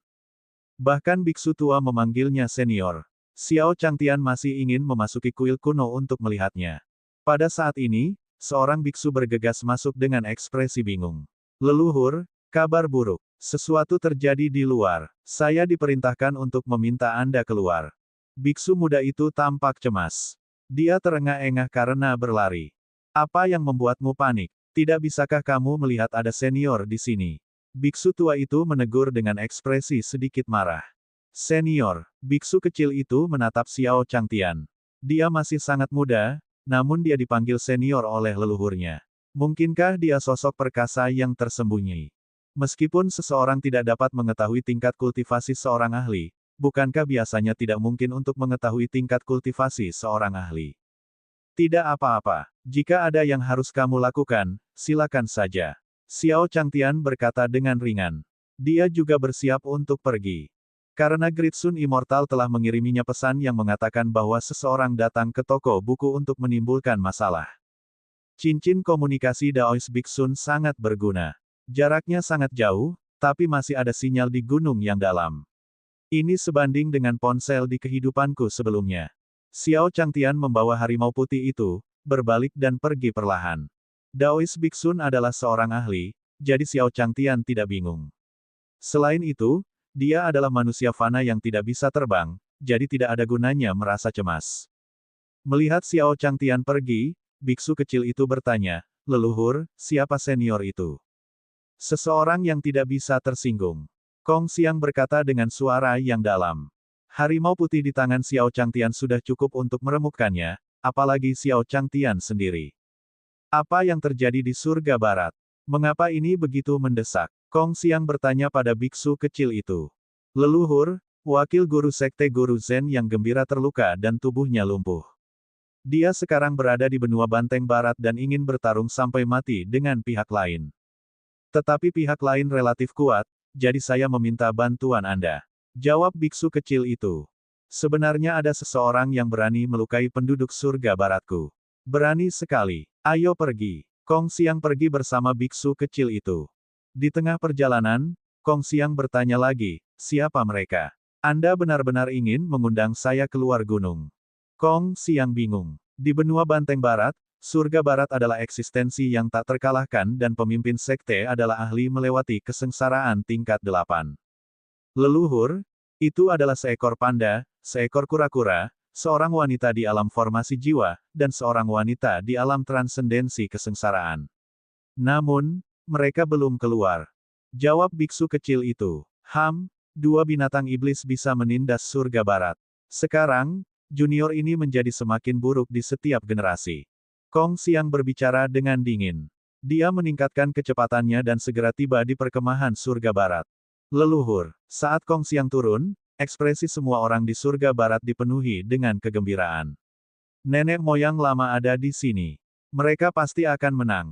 Bahkan biksu tua memanggilnya senior. Xiao Changtian masih ingin memasuki kuil kuno untuk melihatnya. Pada saat ini, seorang biksu bergegas masuk dengan ekspresi bingung. Leluhur, kabar buruk. Sesuatu terjadi di luar. Saya diperintahkan untuk meminta Anda keluar. Biksu muda itu tampak cemas. Dia terengah-engah karena berlari. Apa yang membuatmu panik? Tidak bisakah kamu melihat ada senior di sini? Biksu tua itu menegur dengan ekspresi sedikit marah. Senior, biksu kecil itu menatap Xiao Changtian. Dia masih sangat muda, namun dia dipanggil senior oleh leluhurnya. Mungkinkah dia sosok perkasa yang tersembunyi? Meskipun seseorang tidak dapat mengetahui tingkat kultivasi seorang ahli, bukankah biasanya tidak mungkin untuk mengetahui tingkat kultivasi seorang ahli? Tidak apa-apa. Jika ada yang harus kamu lakukan, silakan saja. Xiao Changtian berkata dengan ringan. Dia juga bersiap untuk pergi. Karena Great Sun Immortal telah mengiriminya pesan yang mengatakan bahwa seseorang datang ke toko buku untuk menimbulkan masalah. Cincin komunikasi Daoist Big Sun sangat berguna. Jaraknya sangat jauh, tapi masih ada sinyal di gunung yang dalam. Ini sebanding dengan ponsel di kehidupanku sebelumnya. Xiao Changtian membawa harimau putih itu, berbalik dan pergi perlahan. Daoist Big Sun adalah seorang ahli, jadi Xiao Changtian tidak bingung. Selain itu, dia adalah manusia fana yang tidak bisa terbang, jadi tidak ada gunanya merasa cemas. Melihat Xiao Changtian pergi, biksu kecil itu bertanya, "Leluhur, siapa senior itu?" Seseorang yang tidak bisa tersinggung. Kong Xiang berkata dengan suara yang dalam. Harimau putih di tangan Xiao Changtian sudah cukup untuk meremukkannya, apalagi Xiao Changtian sendiri. Apa yang terjadi di surga barat? Mengapa ini begitu mendesak? Kong Xiang bertanya pada biksu kecil itu. Leluhur, wakil guru sekte guru Zen yang gembira terluka dan tubuhnya lumpuh. Dia sekarang berada di benua banteng barat dan ingin bertarung sampai mati dengan pihak lain. Tetapi pihak lain relatif kuat, jadi saya meminta bantuan Anda. Jawab biksu kecil itu. Sebenarnya ada seseorang yang berani melukai penduduk surga baratku. Berani sekali. Ayo pergi. Kong Xiang pergi bersama biksu kecil itu. Di tengah perjalanan, Kong Xiang bertanya lagi, siapa mereka? Anda benar-benar ingin mengundang saya keluar gunung. Kong Xiang bingung. Di benua banteng barat, surga barat adalah eksistensi yang tak terkalahkan dan pemimpin sekte adalah ahli melewati kesengsaraan tingkat 8. Leluhur, itu adalah seekor panda, seekor kura-kura, seorang wanita di alam formasi jiwa, dan seorang wanita di alam transendensi kesengsaraan. Namun, mereka belum keluar. Jawab biksu kecil itu. Dua binatang iblis bisa menindas surga barat. Sekarang, junior ini menjadi semakin buruk di setiap generasi. Kong Xiang berbicara dengan dingin. Dia meningkatkan kecepatannya dan segera tiba di perkemahan surga barat. Leluhur, saat Kong Xiang turun, ekspresi semua orang di surga barat dipenuhi dengan kegembiraan. Nenek moyang lama ada di sini. Mereka pasti akan menang.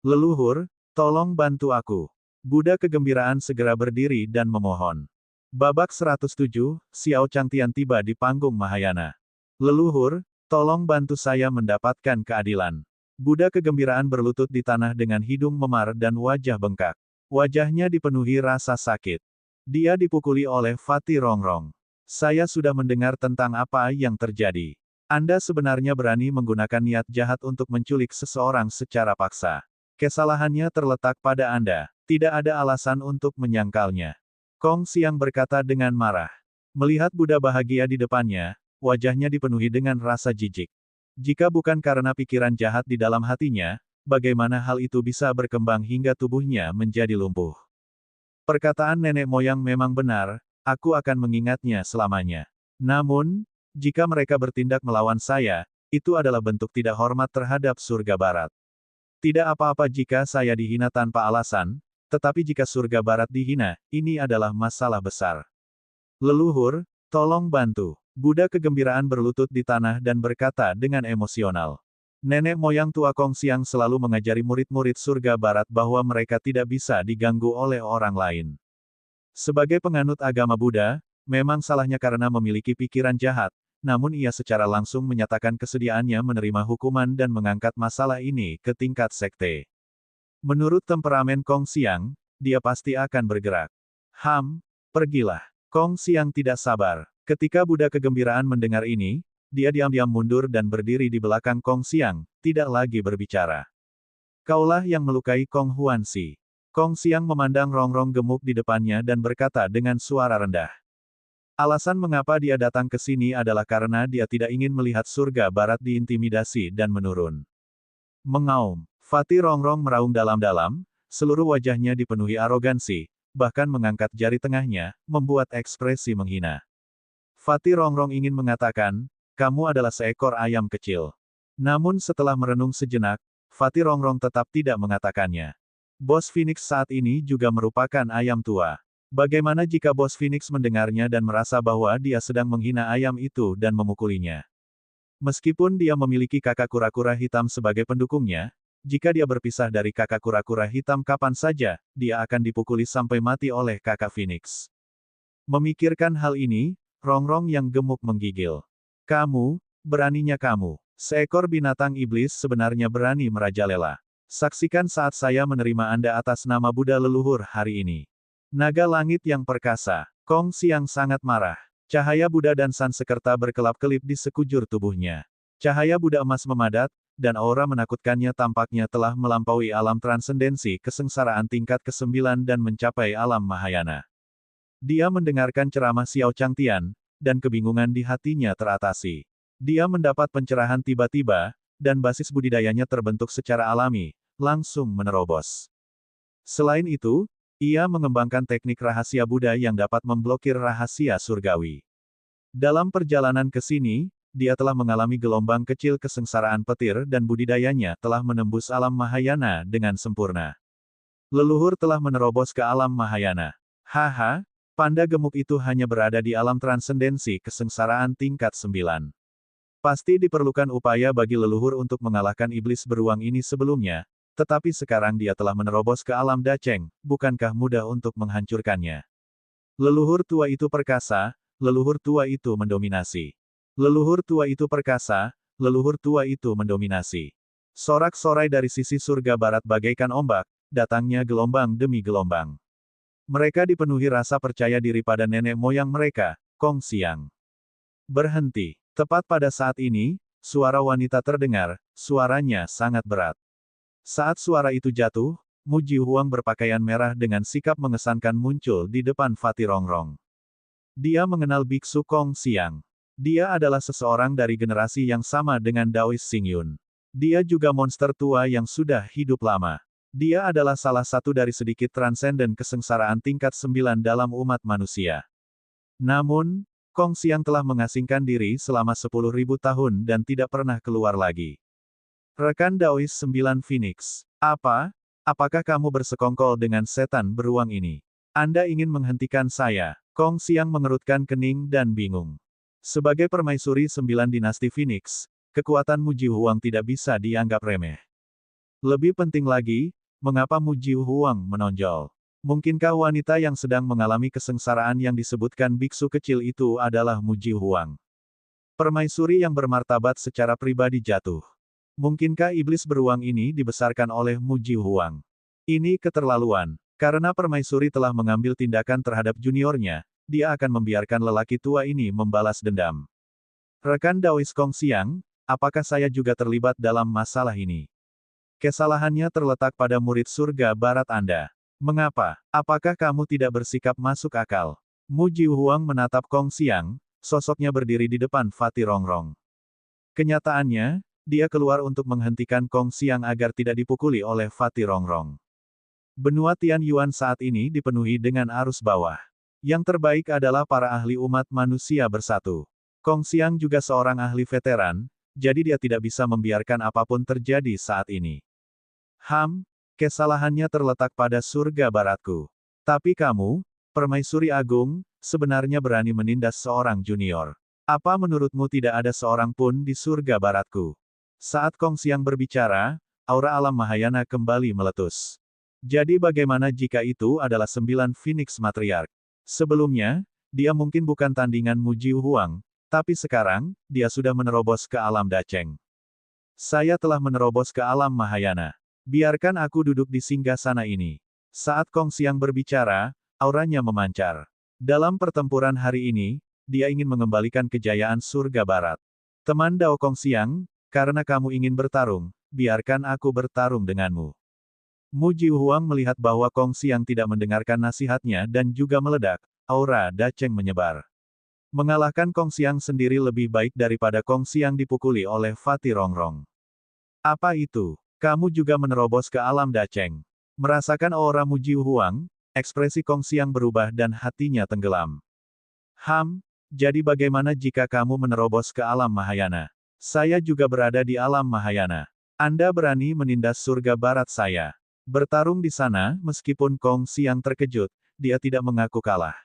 Leluhur, tolong bantu aku. Buddha kegembiraan segera berdiri dan memohon. Babak 107, Xiao Changtian tiba di panggung Mahayana. Leluhur, tolong bantu saya mendapatkan keadilan. Buddha kegembiraan berlutut di tanah dengan hidung memar dan wajah bengkak. Wajahnya dipenuhi rasa sakit. Dia dipukuli oleh Fatih Rongrong. Saya sudah mendengar tentang apa yang terjadi. Anda sebenarnya berani menggunakan niat jahat untuk menculik seseorang secara paksa. Kesalahannya terletak pada Anda. Tidak ada alasan untuk menyangkalnya. Kong Xiang berkata dengan marah. Melihat Buddha bahagia di depannya, wajahnya dipenuhi dengan rasa jijik. Jika bukan karena pikiran jahat di dalam hatinya, bagaimana hal itu bisa berkembang hingga tubuhnya menjadi lumpuh? Perkataan nenek moyang memang benar, aku akan mengingatnya selamanya. Namun, jika mereka bertindak melawan saya, itu adalah bentuk tidak hormat terhadap surga barat. Tidak apa-apa jika saya dihina tanpa alasan, tetapi jika surga barat dihina, ini adalah masalah besar. Leluhur, tolong bantu. Buddha kegembiraan berlutut di tanah dan berkata dengan emosional. Nenek moyang tua Kong Xiang selalu mengajari murid-murid surga barat bahwa mereka tidak bisa diganggu oleh orang lain. Sebagai penganut agama Buddha, memang salahnya karena memiliki pikiran jahat, namun ia secara langsung menyatakan kesediaannya menerima hukuman dan mengangkat masalah ini ke tingkat sekte. Menurut temperamen Kong Xiang, dia pasti akan bergerak. Pergilah. Kong Xiang tidak sabar. Ketika Buddha kegembiraan mendengar ini, dia diam-diam mundur dan berdiri di belakang Kong Xiang, tidak lagi berbicara. Kaulah yang melukai Kong Huanxi. Kong Xiang memandang Rongrong gemuk di depannya dan berkata dengan suara rendah. Alasan mengapa dia datang ke sini adalah karena dia tidak ingin melihat surga barat diintimidasi dan menurun. Mengaum. Fatih Rongrong meraung dalam-dalam, seluruh wajahnya dipenuhi arogansi, bahkan mengangkat jari tengahnya, membuat ekspresi menghina. Fatih Rongrong ingin mengatakan, kamu adalah seekor ayam kecil. Namun setelah merenung sejenak, Fatih Rongrong tetap tidak mengatakannya. Bos Phoenix saat ini juga merupakan ayam tua. Bagaimana jika Bos Phoenix mendengarnya dan merasa bahwa dia sedang menghina ayam itu dan memukulinya? Meskipun dia memiliki kakak kura-kura hitam sebagai pendukungnya, jika dia berpisah dari kakak kura-kura hitam kapan saja, dia akan dipukuli sampai mati oleh kakak Phoenix. Memikirkan hal ini, Rongrong yang gemuk menggigil. Kamu, beraninya kamu. Seekor binatang iblis sebenarnya berani merajalela. Saksikan saat saya menerima Anda atas nama Buddha leluhur hari ini. Naga langit yang perkasa. Kong Xiang sangat marah. Cahaya Buddha dan Sansekerta berkelap-kelip di sekujur tubuhnya. Cahaya Buddha emas memadat, dan aura menakutkannya tampaknya telah melampaui alam transendensi kesengsaraan tingkat ke-9 dan mencapai alam Mahayana. Dia mendengarkan ceramah Xiao Changtian, dan kebingungan di hatinya teratasi. Dia mendapat pencerahan tiba-tiba, dan basis budidayanya terbentuk secara alami, langsung menerobos. Selain itu, ia mengembangkan teknik rahasia Buddha yang dapat memblokir rahasia surgawi. Dalam perjalanan ke sini, dia telah mengalami gelombang kecil kesengsaraan petir dan budidayanya telah menembus alam Mahayana dengan sempurna. Leluhur telah menerobos ke alam Mahayana. Haha. Panda gemuk itu hanya berada di alam transendensi kesengsaraan tingkat 9. Pasti diperlukan upaya bagi leluhur untuk mengalahkan iblis beruang ini sebelumnya, tetapi sekarang dia telah menerobos ke alam Daceng, bukankah mudah untuk menghancurkannya? Leluhur tua itu perkasa, leluhur tua itu mendominasi. Leluhur tua itu perkasa, leluhur tua itu mendominasi. Sorak-sorai dari sisi surga barat bagaikan ombak, datangnya gelombang demi gelombang. Mereka dipenuhi rasa percaya diri pada nenek moyang mereka, Kong Xiang. Berhenti. Tepat pada saat ini, suara wanita terdengar, suaranya sangat berat. Saat suara itu jatuh, Mu Jihuang berpakaian merah dengan sikap mengesankan muncul di depan Fatih Rongrong. Dia mengenal Biksu Kong Xiang. Dia adalah seseorang dari generasi yang sama dengan Daois Xingyun. Dia juga monster tua yang sudah hidup lama. Dia adalah salah satu dari sedikit transenden kesengsaraan tingkat 9 dalam umat manusia. Namun, Kong Xiang telah mengasingkan diri selama 10.000 tahun dan tidak pernah keluar lagi. Rekan Daois 9 Phoenix. Apakah kamu bersekongkol dengan setan beruang ini? Anda ingin menghentikan saya? Kong Xiang mengerutkan kening dan bingung. Sebagai permaisuri 9 dinasti Phoenix, kekuatan Mu Jihuang tidak bisa dianggap remeh. Lebih penting lagi, mengapa Mu Jihuang menonjol? Mungkinkah wanita yang sedang mengalami kesengsaraan yang disebutkan biksu kecil itu adalah Mu Jihuang? Permaisuri yang bermartabat secara pribadi jatuh. Mungkinkah iblis beruang ini dibesarkan oleh Mu Jihuang? Ini keterlaluan. Karena permaisuri telah mengambil tindakan terhadap juniornya, dia akan membiarkan lelaki tua ini membalas dendam. Rekan Daois Kong Xiang, apakah saya juga terlibat dalam masalah ini? Kesalahannya terletak pada murid surga barat Anda. Mengapa? Apakah kamu tidak bersikap masuk akal? Mu Jihuang menatap Kong Xiang, sosoknya berdiri di depan Fatih Rongrong. Kenyataannya, dia keluar untuk menghentikan Kong Xiang agar tidak dipukuli oleh Fatih Rongrong. Benua Tianyuan saat ini dipenuhi dengan arus bawah. Yang terbaik adalah para ahli umat manusia bersatu. Kong Xiang juga seorang ahli veteran, jadi dia tidak bisa membiarkan apapun terjadi saat ini. Kesalahannya terletak pada surga baratku. Tapi kamu, Permaisuri Agung, sebenarnya berani menindas seorang junior. Apa menurutmu tidak ada seorang pun di surga baratku? Saat Kong Xiang berbicara, aura alam Mahayana kembali meletus. Jadi bagaimana jika itu adalah 9 Phoenix Matriarch? Sebelumnya, dia mungkin bukan tandingan Mu Jiu Huang, tapi sekarang, dia sudah menerobos ke alam Dacheng. Saya telah menerobos ke alam Mahayana. Biarkan aku duduk di singgasana ini. Saat Kong Xiang berbicara, auranya memancar. Dalam pertempuran hari ini, dia ingin mengembalikan kejayaan surga barat. Teman Dao Kong Xiang, karena kamu ingin bertarung, biarkan aku bertarung denganmu. Mu Jiu Huang melihat bahwa Kong Xiang tidak mendengarkan nasihatnya dan juga meledak, aura Dacheng menyebar. Mengalahkan Kong Xiang sendiri lebih baik daripada Kong Xiang dipukuli oleh Fatih Rongrong. Apa itu? Kamu juga menerobos ke alam Dacheng. Merasakan aura Mu Jiu Huang, ekspresi Kong Xiang berubah dan hatinya tenggelam. Jadi bagaimana jika kamu menerobos ke alam Mahayana? Saya juga berada di alam Mahayana. Anda berani menindas surga barat saya. Bertarung di sana, meskipun Kong Xiang terkejut, dia tidak mengaku kalah.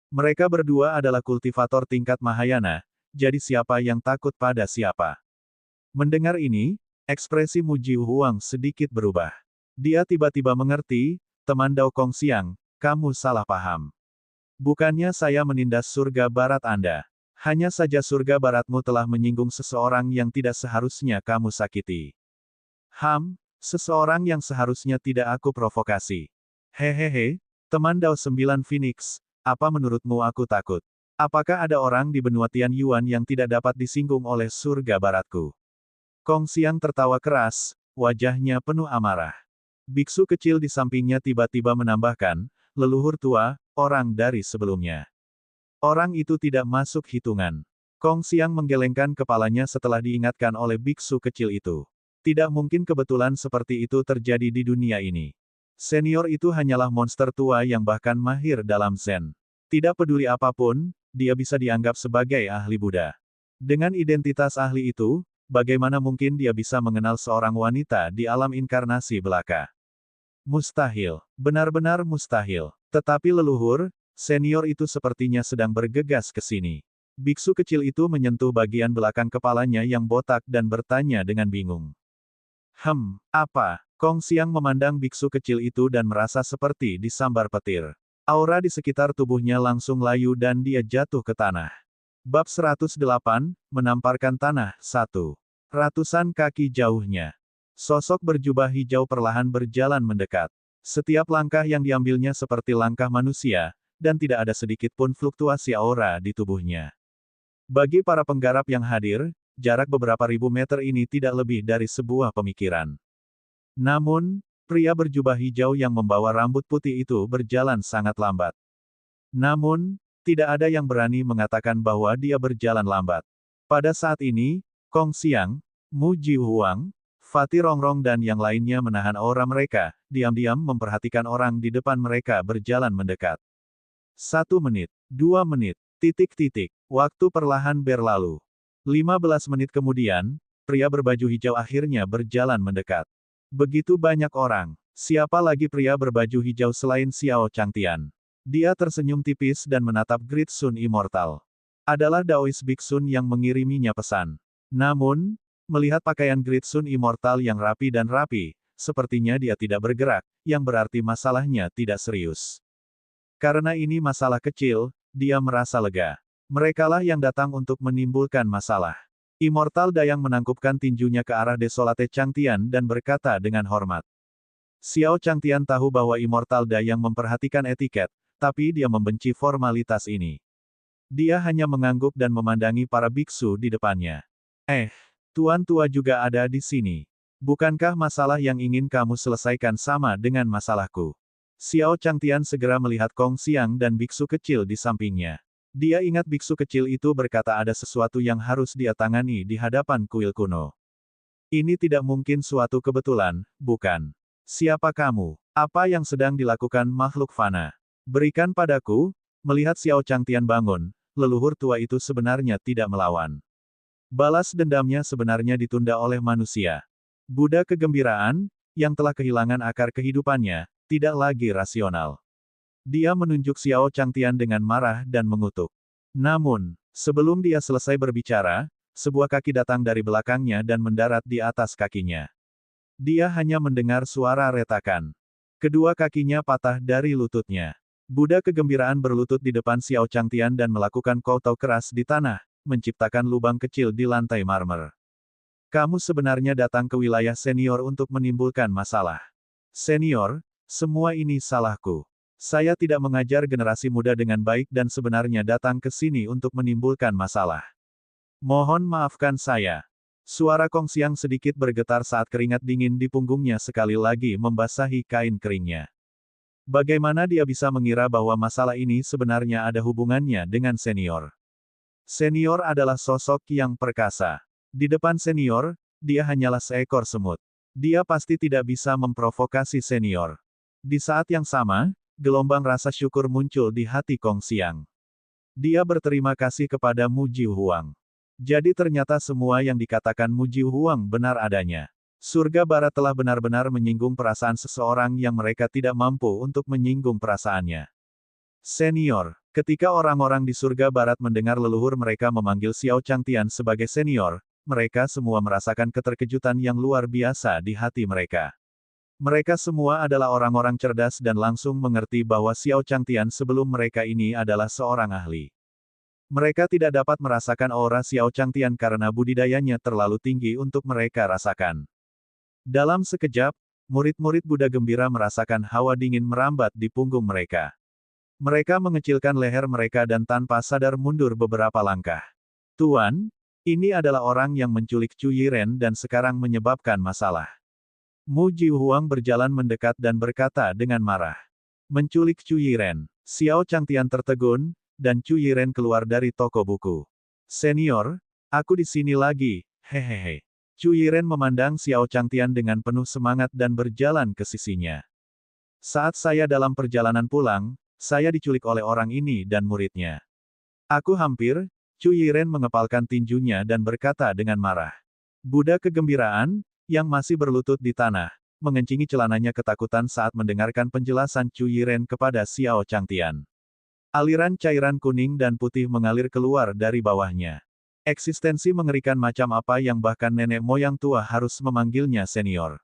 Mereka berdua adalah kultivator tingkat Mahayana, jadi siapa yang takut pada siapa? Mendengar ini, ekspresi Mu Jiu Huang sedikit berubah. Dia tiba-tiba mengerti, teman Dao Kong Xiang, kamu salah paham. Bukannya saya menindas surga barat Anda. Hanya saja surga baratmu telah menyinggung seseorang yang tidak seharusnya kamu sakiti. Seseorang yang seharusnya tidak aku provokasi. Hehehe, teman Dao 9 Phoenix, apa menurutmu aku takut? Apakah ada orang di benua Tian Yuan yang tidak dapat disinggung oleh surga baratku? Kong Xiang tertawa keras, wajahnya penuh amarah. Biksu kecil di sampingnya tiba-tiba menambahkan, leluhur tua, orang dari sebelumnya. Orang itu tidak masuk hitungan. Kong Xiang menggelengkan kepalanya setelah diingatkan oleh biksu kecil itu. Tidak mungkin kebetulan seperti itu terjadi di dunia ini. Senior itu hanyalah monster tua yang bahkan mahir dalam Zen. Tidak peduli apapun, dia bisa dianggap sebagai ahli Buddha. Dengan identitas ahli itu, bagaimana mungkin dia bisa mengenal seorang wanita di alam inkarnasi belaka? Mustahil. Benar-benar mustahil. Tetapi leluhur, senior itu sepertinya sedang bergegas ke sini. Biksu kecil itu menyentuh bagian belakang kepalanya yang botak dan bertanya dengan bingung. Apa? Kong Xiang memandang biksu kecil itu dan merasa seperti disambar petir. Aura di sekitar tubuhnya langsung layu dan dia jatuh ke tanah. Bab 108, Menamparkan Tanah, 1. Ratusan kaki jauhnya. Sosok berjubah hijau perlahan berjalan mendekat. Setiap langkah yang diambilnya seperti langkah manusia, dan tidak ada sedikit pun fluktuasi aura di tubuhnya. Bagi para penggarap yang hadir, jarak beberapa ribu meter ini tidak lebih dari sebuah pemikiran. Namun, pria berjubah hijau yang membawa rambut putih itu berjalan sangat lambat. Namun, tidak ada yang berani mengatakan bahwa dia berjalan lambat. Pada saat ini, Kong Xiang, Mu Jiu Huang, Fatih Rongrong dan yang lainnya menahan aura mereka, diam-diam memperhatikan orang di depan mereka berjalan mendekat. 1 menit, 2 menit, waktu perlahan berlalu. 15 menit kemudian, pria berbaju hijau akhirnya berjalan mendekat. Begitu banyak orang. Siapa lagi pria berbaju hijau selain Xiao Changtian? Dia tersenyum tipis dan menatap Great Sun Immortal. Adalah Daoist Big Sun yang mengiriminya pesan. Namun, melihat pakaian Great Sun Immortal yang rapi dan rapi, sepertinya dia tidak bergerak, yang berarti masalahnya tidak serius. Karena ini masalah kecil, dia merasa lega. Merekalah yang datang untuk menimbulkan masalah. Immortal Dayang menangkupkan tinjunya ke arah Desolate Changtian dan berkata dengan hormat. Xiao Changtian tahu bahwa Immortal Dayang memperhatikan etiket, tapi dia membenci formalitas ini. Dia hanya mengangguk dan memandangi para biksu di depannya. Tuan tua juga ada di sini. Bukankah masalah yang ingin kamu selesaikan sama dengan masalahku? Xiao Changtian segera melihat Kong Xiang dan biksu kecil di sampingnya. Dia ingat biksu kecil itu berkata ada sesuatu yang harus dia tangani di hadapan kuil kuno. Ini tidak mungkin suatu kebetulan, bukan? Siapa kamu? Apa yang sedang dilakukan makhluk fana? Berikan padaku, Melihat Xiao Changtian bangun, leluhur tua itu sebenarnya tidak melawan. Balas dendamnya sebenarnya ditunda oleh manusia. Buddha kegembiraan, yang telah kehilangan akar kehidupannya, tidak lagi rasional. Dia menunjuk Xiao Changtian dengan marah dan mengutuk. Namun, sebelum dia selesai berbicara, sebuah kaki datang dari belakangnya dan mendarat di atas kakinya. Dia hanya mendengar suara retakan. Kedua kakinya patah dari lututnya. Buddha kegembiraan berlutut di depan Xiao Changtian dan melakukan kowtow keras di tanah, menciptakan lubang kecil di lantai marmer. Kamu sebenarnya datang ke wilayah senior untuk menimbulkan masalah. Senior, semua ini salahku. Saya tidak mengajar generasi muda dengan baik dan sebenarnya datang ke sini untuk menimbulkan masalah. Mohon maafkan saya. Suara Kong Xiang sedikit bergetar saat keringat dingin di punggungnya sekali lagi membasahi kain keringnya. Bagaimana dia bisa mengira bahwa masalah ini sebenarnya ada hubungannya dengan senior? Senior adalah sosok yang perkasa. Di depan senior, dia hanyalah seekor semut. Dia pasti tidak bisa memprovokasi senior. Di saat yang sama, gelombang rasa syukur muncul di hati Kong Xiang. Dia berterima kasih kepada Mu Jiu Huang. Jadi ternyata semua yang dikatakan Mu Jiu Huang benar adanya. Surga Barat telah benar-benar menyinggung perasaan seseorang yang mereka tidak mampu untuk menyinggung perasaannya. Senior, ketika orang-orang di Surga Barat mendengar leluhur mereka memanggil Xiao Changtian sebagai senior, mereka semua merasakan keterkejutan yang luar biasa di hati mereka. Mereka semua adalah orang-orang cerdas dan langsung mengerti bahwa Xiao Changtian sebelum mereka ini adalah seorang ahli. Mereka tidak dapat merasakan aura Xiao Changtian karena budidayanya terlalu tinggi untuk mereka rasakan. Dalam sekejap, murid-murid Buddha gembira merasakan hawa dingin merambat di punggung mereka. Mereka mengecilkan leher mereka dan tanpa sadar mundur beberapa langkah. Tuan, ini adalah orang yang menculik Chu Yiren dan sekarang menyebabkan masalah. Mu Jiu Huang berjalan mendekat dan berkata dengan marah. Menculik Chu Yiren. Xiao Changtian tertegun, dan Chu Yiren keluar dari toko buku. Senior, aku di sini lagi, hehehe. Chu Yiren memandang Xiao Changtian dengan penuh semangat dan berjalan ke sisinya. Saat saya dalam perjalanan pulang, saya diculik oleh orang ini dan muridnya. Aku hampir, Chu Yiren mengepalkan tinjunya dan berkata dengan marah. Buddha kegembiraan, yang masih berlutut di tanah, mengencingi celananya ketakutan saat mendengarkan penjelasan Chu Yiren kepada Xiao Changtian. Aliran cairan kuning dan putih mengalir keluar dari bawahnya. Eksistensi mengerikan macam apa yang bahkan nenek moyang tua harus memanggilnya senior.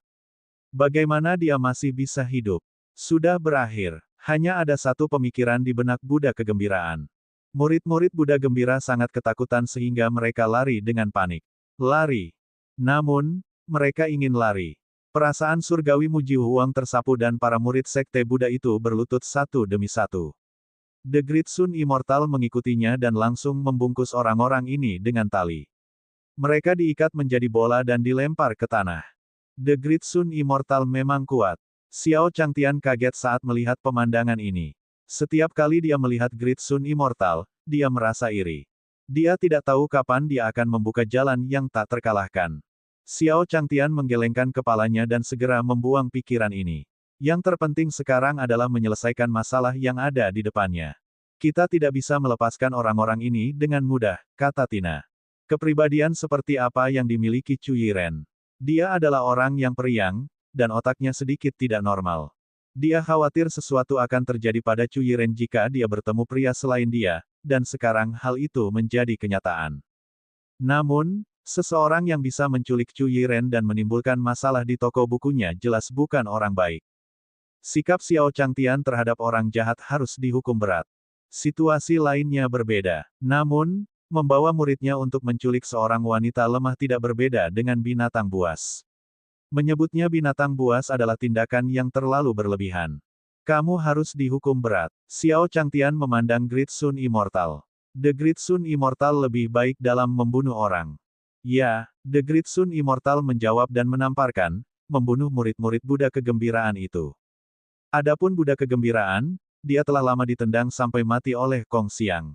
Bagaimana dia masih bisa hidup? Sudah berakhir. Hanya ada satu pemikiran di benak Buddha kegembiraan. Murid-murid Buddha gembira sangat ketakutan sehingga mereka lari dengan panik. Lari. Namun, mereka ingin lari. Perasaan surgawi Mu Jiu Huang tersapu dan para murid sekte Buddha itu berlutut satu demi satu. The Great Sun Immortal mengikutinya dan langsung membungkus orang-orang ini dengan tali. Mereka diikat menjadi bola dan dilempar ke tanah. The Great Sun Immortal memang kuat. Xiao Changtian kaget saat melihat pemandangan ini. Setiap kali dia melihat Great Sun Immortal, dia merasa iri. Dia tidak tahu kapan dia akan membuka jalan yang tak terkalahkan. Xiao Changtian menggelengkan kepalanya dan segera membuang pikiran ini. Yang terpenting sekarang adalah menyelesaikan masalah yang ada di depannya. Kita tidak bisa melepaskan orang-orang ini dengan mudah, kata Tina. Kepribadian seperti apa yang dimiliki Chu Yiren? Dia adalah orang yang periang, dan otaknya sedikit tidak normal. Dia khawatir sesuatu akan terjadi pada Chu Yiren jika dia bertemu pria selain dia, dan sekarang hal itu menjadi kenyataan. Namun, seseorang yang bisa menculik Chu Yiren dan menimbulkan masalah di toko bukunya jelas bukan orang baik. Sikap Xiao Changtian terhadap orang jahat harus dihukum berat. Situasi lainnya berbeda. Namun, membawa muridnya untuk menculik seorang wanita lemah tidak berbeda dengan binatang buas. Menyebutnya binatang buas adalah tindakan yang terlalu berlebihan. Kamu harus dihukum berat. Xiao Changtian memandang Great Sun Immortal. The Great Sun Immortal lebih baik dalam membunuh orang. Ya, The Great Sun Immortal menjawab dan menamparkan, membunuh murid-murid Buddha kegembiraan itu. Adapun Buddha kegembiraan, dia telah lama ditendang sampai mati oleh Kong Xiang.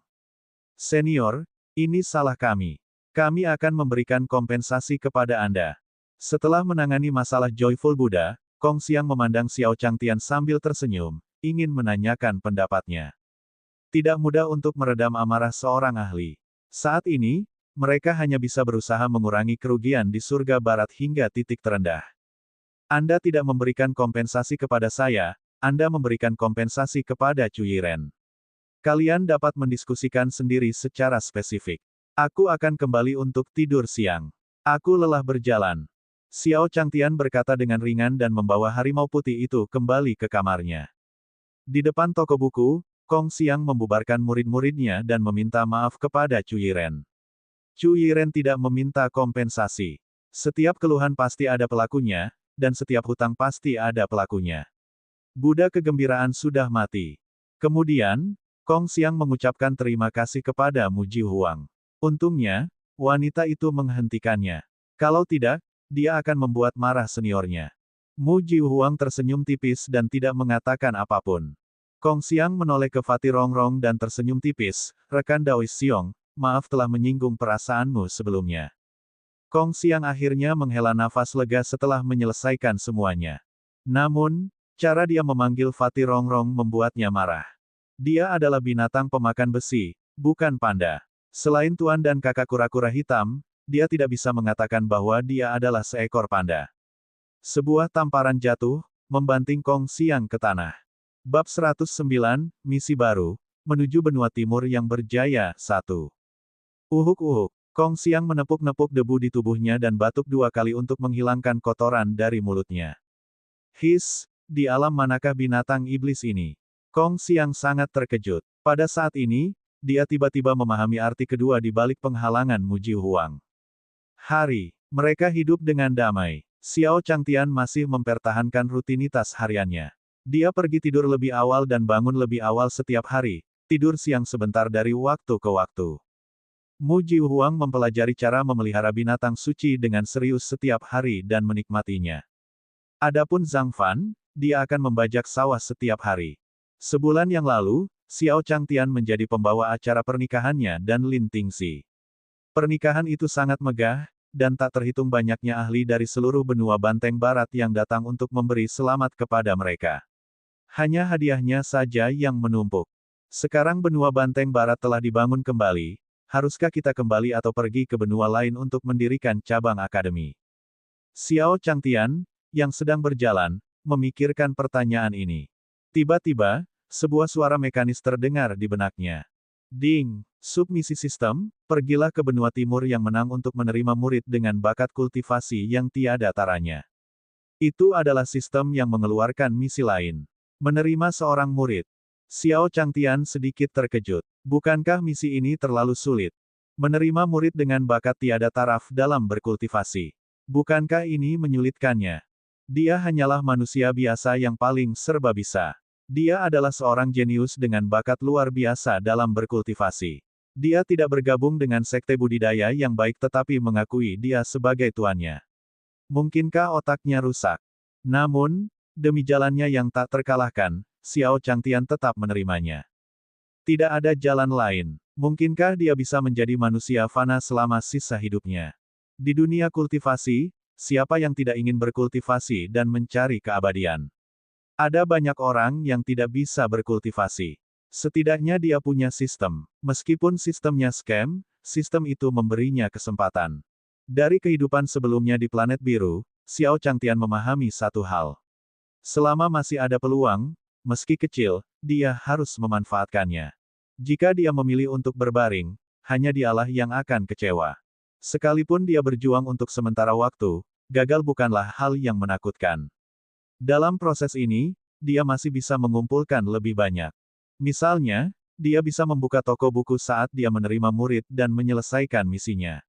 Senior, ini salah kami. Kami akan memberikan kompensasi kepada Anda. Setelah menangani masalah Joyful Buddha, Kong Xiang memandang Xiao Changtian sambil tersenyum, ingin menanyakan pendapatnya. Tidak mudah untuk meredam amarah seorang ahli. Saat ini, mereka hanya bisa berusaha mengurangi kerugian di surga barat hingga titik terendah. Anda tidak memberikan kompensasi kepada saya, Anda memberikan kompensasi kepada Cu Yiren. Kalian dapat mendiskusikan sendiri secara spesifik. Aku akan kembali untuk tidur siang. Aku lelah berjalan. Xiao Changtian berkata dengan ringan dan membawa harimau putih itu kembali ke kamarnya. Di depan toko buku, Kong Xiang membubarkan murid-muridnya dan meminta maaf kepada Cu Yiren. Cu Yiren tidak meminta kompensasi. Setiap keluhan pasti ada pelakunya, dan setiap hutang pasti ada pelakunya. Buddha kegembiraan sudah mati. Kemudian, Kong Xiang mengucapkan terima kasih kepada Mu Ji Huang. Untungnya, wanita itu menghentikannya. Kalau tidak, dia akan membuat marah seniornya. Mu Ji Huang tersenyum tipis dan tidak mengatakan apapun. Kong Xiang menoleh ke Fatih Rongrong dan tersenyum tipis, rekan Daois Xiong, maaf telah menyinggung perasaanmu sebelumnya. Kong Xiang akhirnya menghela nafas lega setelah menyelesaikan semuanya. Namun, cara dia memanggil Fatih Rongrong membuatnya marah. Dia adalah binatang pemakan besi, bukan panda. Selain tuan dan kakak kura-kura hitam, dia tidak bisa mengatakan bahwa dia adalah seekor panda. Sebuah tamparan jatuh, membanting Kong Xiang ke tanah. Bab 109, Misi Baru, menuju benua timur yang berjaya, 1. Uhuk-uhuk. Kong Xiang menepuk-nepuk debu di tubuhnya dan batuk 2 kali untuk menghilangkan kotoran dari mulutnya. His, di alam manakah binatang iblis ini? Kong Xiang sangat terkejut. Pada saat ini, dia tiba-tiba memahami arti kedua di balik penghalangan Mu Ji Huang. Hari, mereka hidup dengan damai. Xiao Changtian masih mempertahankan rutinitas hariannya. Dia pergi tidur lebih awal dan bangun lebih awal setiap hari, tidur siang sebentar dari waktu ke waktu. Mu Ji Huang mempelajari cara memelihara binatang suci dengan serius setiap hari dan menikmatinya. Adapun Zhang Fan, dia akan membajak sawah setiap hari. Sebulan yang lalu, Xiao Changtian menjadi pembawa acara pernikahannya dan Lin Tingxi. Pernikahan itu sangat megah, dan tak terhitung banyaknya ahli dari seluruh benua Banteng Barat yang datang untuk memberi selamat kepada mereka. Hanya hadiahnya saja yang menumpuk. Sekarang benua Banteng Barat telah dibangun kembali, haruskah kita kembali atau pergi ke benua lain untuk mendirikan cabang akademi? Xiao Changtian, yang sedang berjalan, memikirkan pertanyaan ini. Tiba-tiba, sebuah suara mekanis terdengar di benaknya. Ding, submisi sistem, pergilah ke benua timur yang menang untuk menerima murid dengan bakat kultivasi yang tiada taranya. Itu adalah sistem yang mengeluarkan misi lain. Menerima seorang murid. Xiao Changtian sedikit terkejut. Bukankah misi ini terlalu sulit? Menerima murid dengan bakat tiada taraf dalam berkultivasi. Bukankah ini menyulitkannya? Dia hanyalah manusia biasa yang paling serba bisa. Dia adalah seorang jenius dengan bakat luar biasa dalam berkultivasi. Dia tidak bergabung dengan sekte budidaya yang baik tetapi mengakui dia sebagai tuannya. Mungkinkah otaknya rusak? Namun, demi jalannya yang tak terkalahkan, Xiao Changtian tetap menerimanya. Tidak ada jalan lain. Mungkinkah dia bisa menjadi manusia fana selama sisa hidupnya? Di dunia kultivasi, siapa yang tidak ingin berkultivasi dan mencari keabadian? Ada banyak orang yang tidak bisa berkultivasi. Setidaknya dia punya sistem. Meskipun sistemnya scam, sistem itu memberinya kesempatan. Dari kehidupan sebelumnya di planet biru, Xiao Changtian memahami satu hal. Selama masih ada peluang, meski kecil, dia harus memanfaatkannya. Jika dia memilih untuk berbaring, hanya dialah yang akan kecewa. Sekalipun dia berjuang untuk sementara waktu, gagal bukanlah hal yang menakutkan. Dalam proses ini, dia masih bisa mengumpulkan lebih banyak. Misalnya, dia bisa membuka toko buku saat dia menerima murid dan menyelesaikan misinya.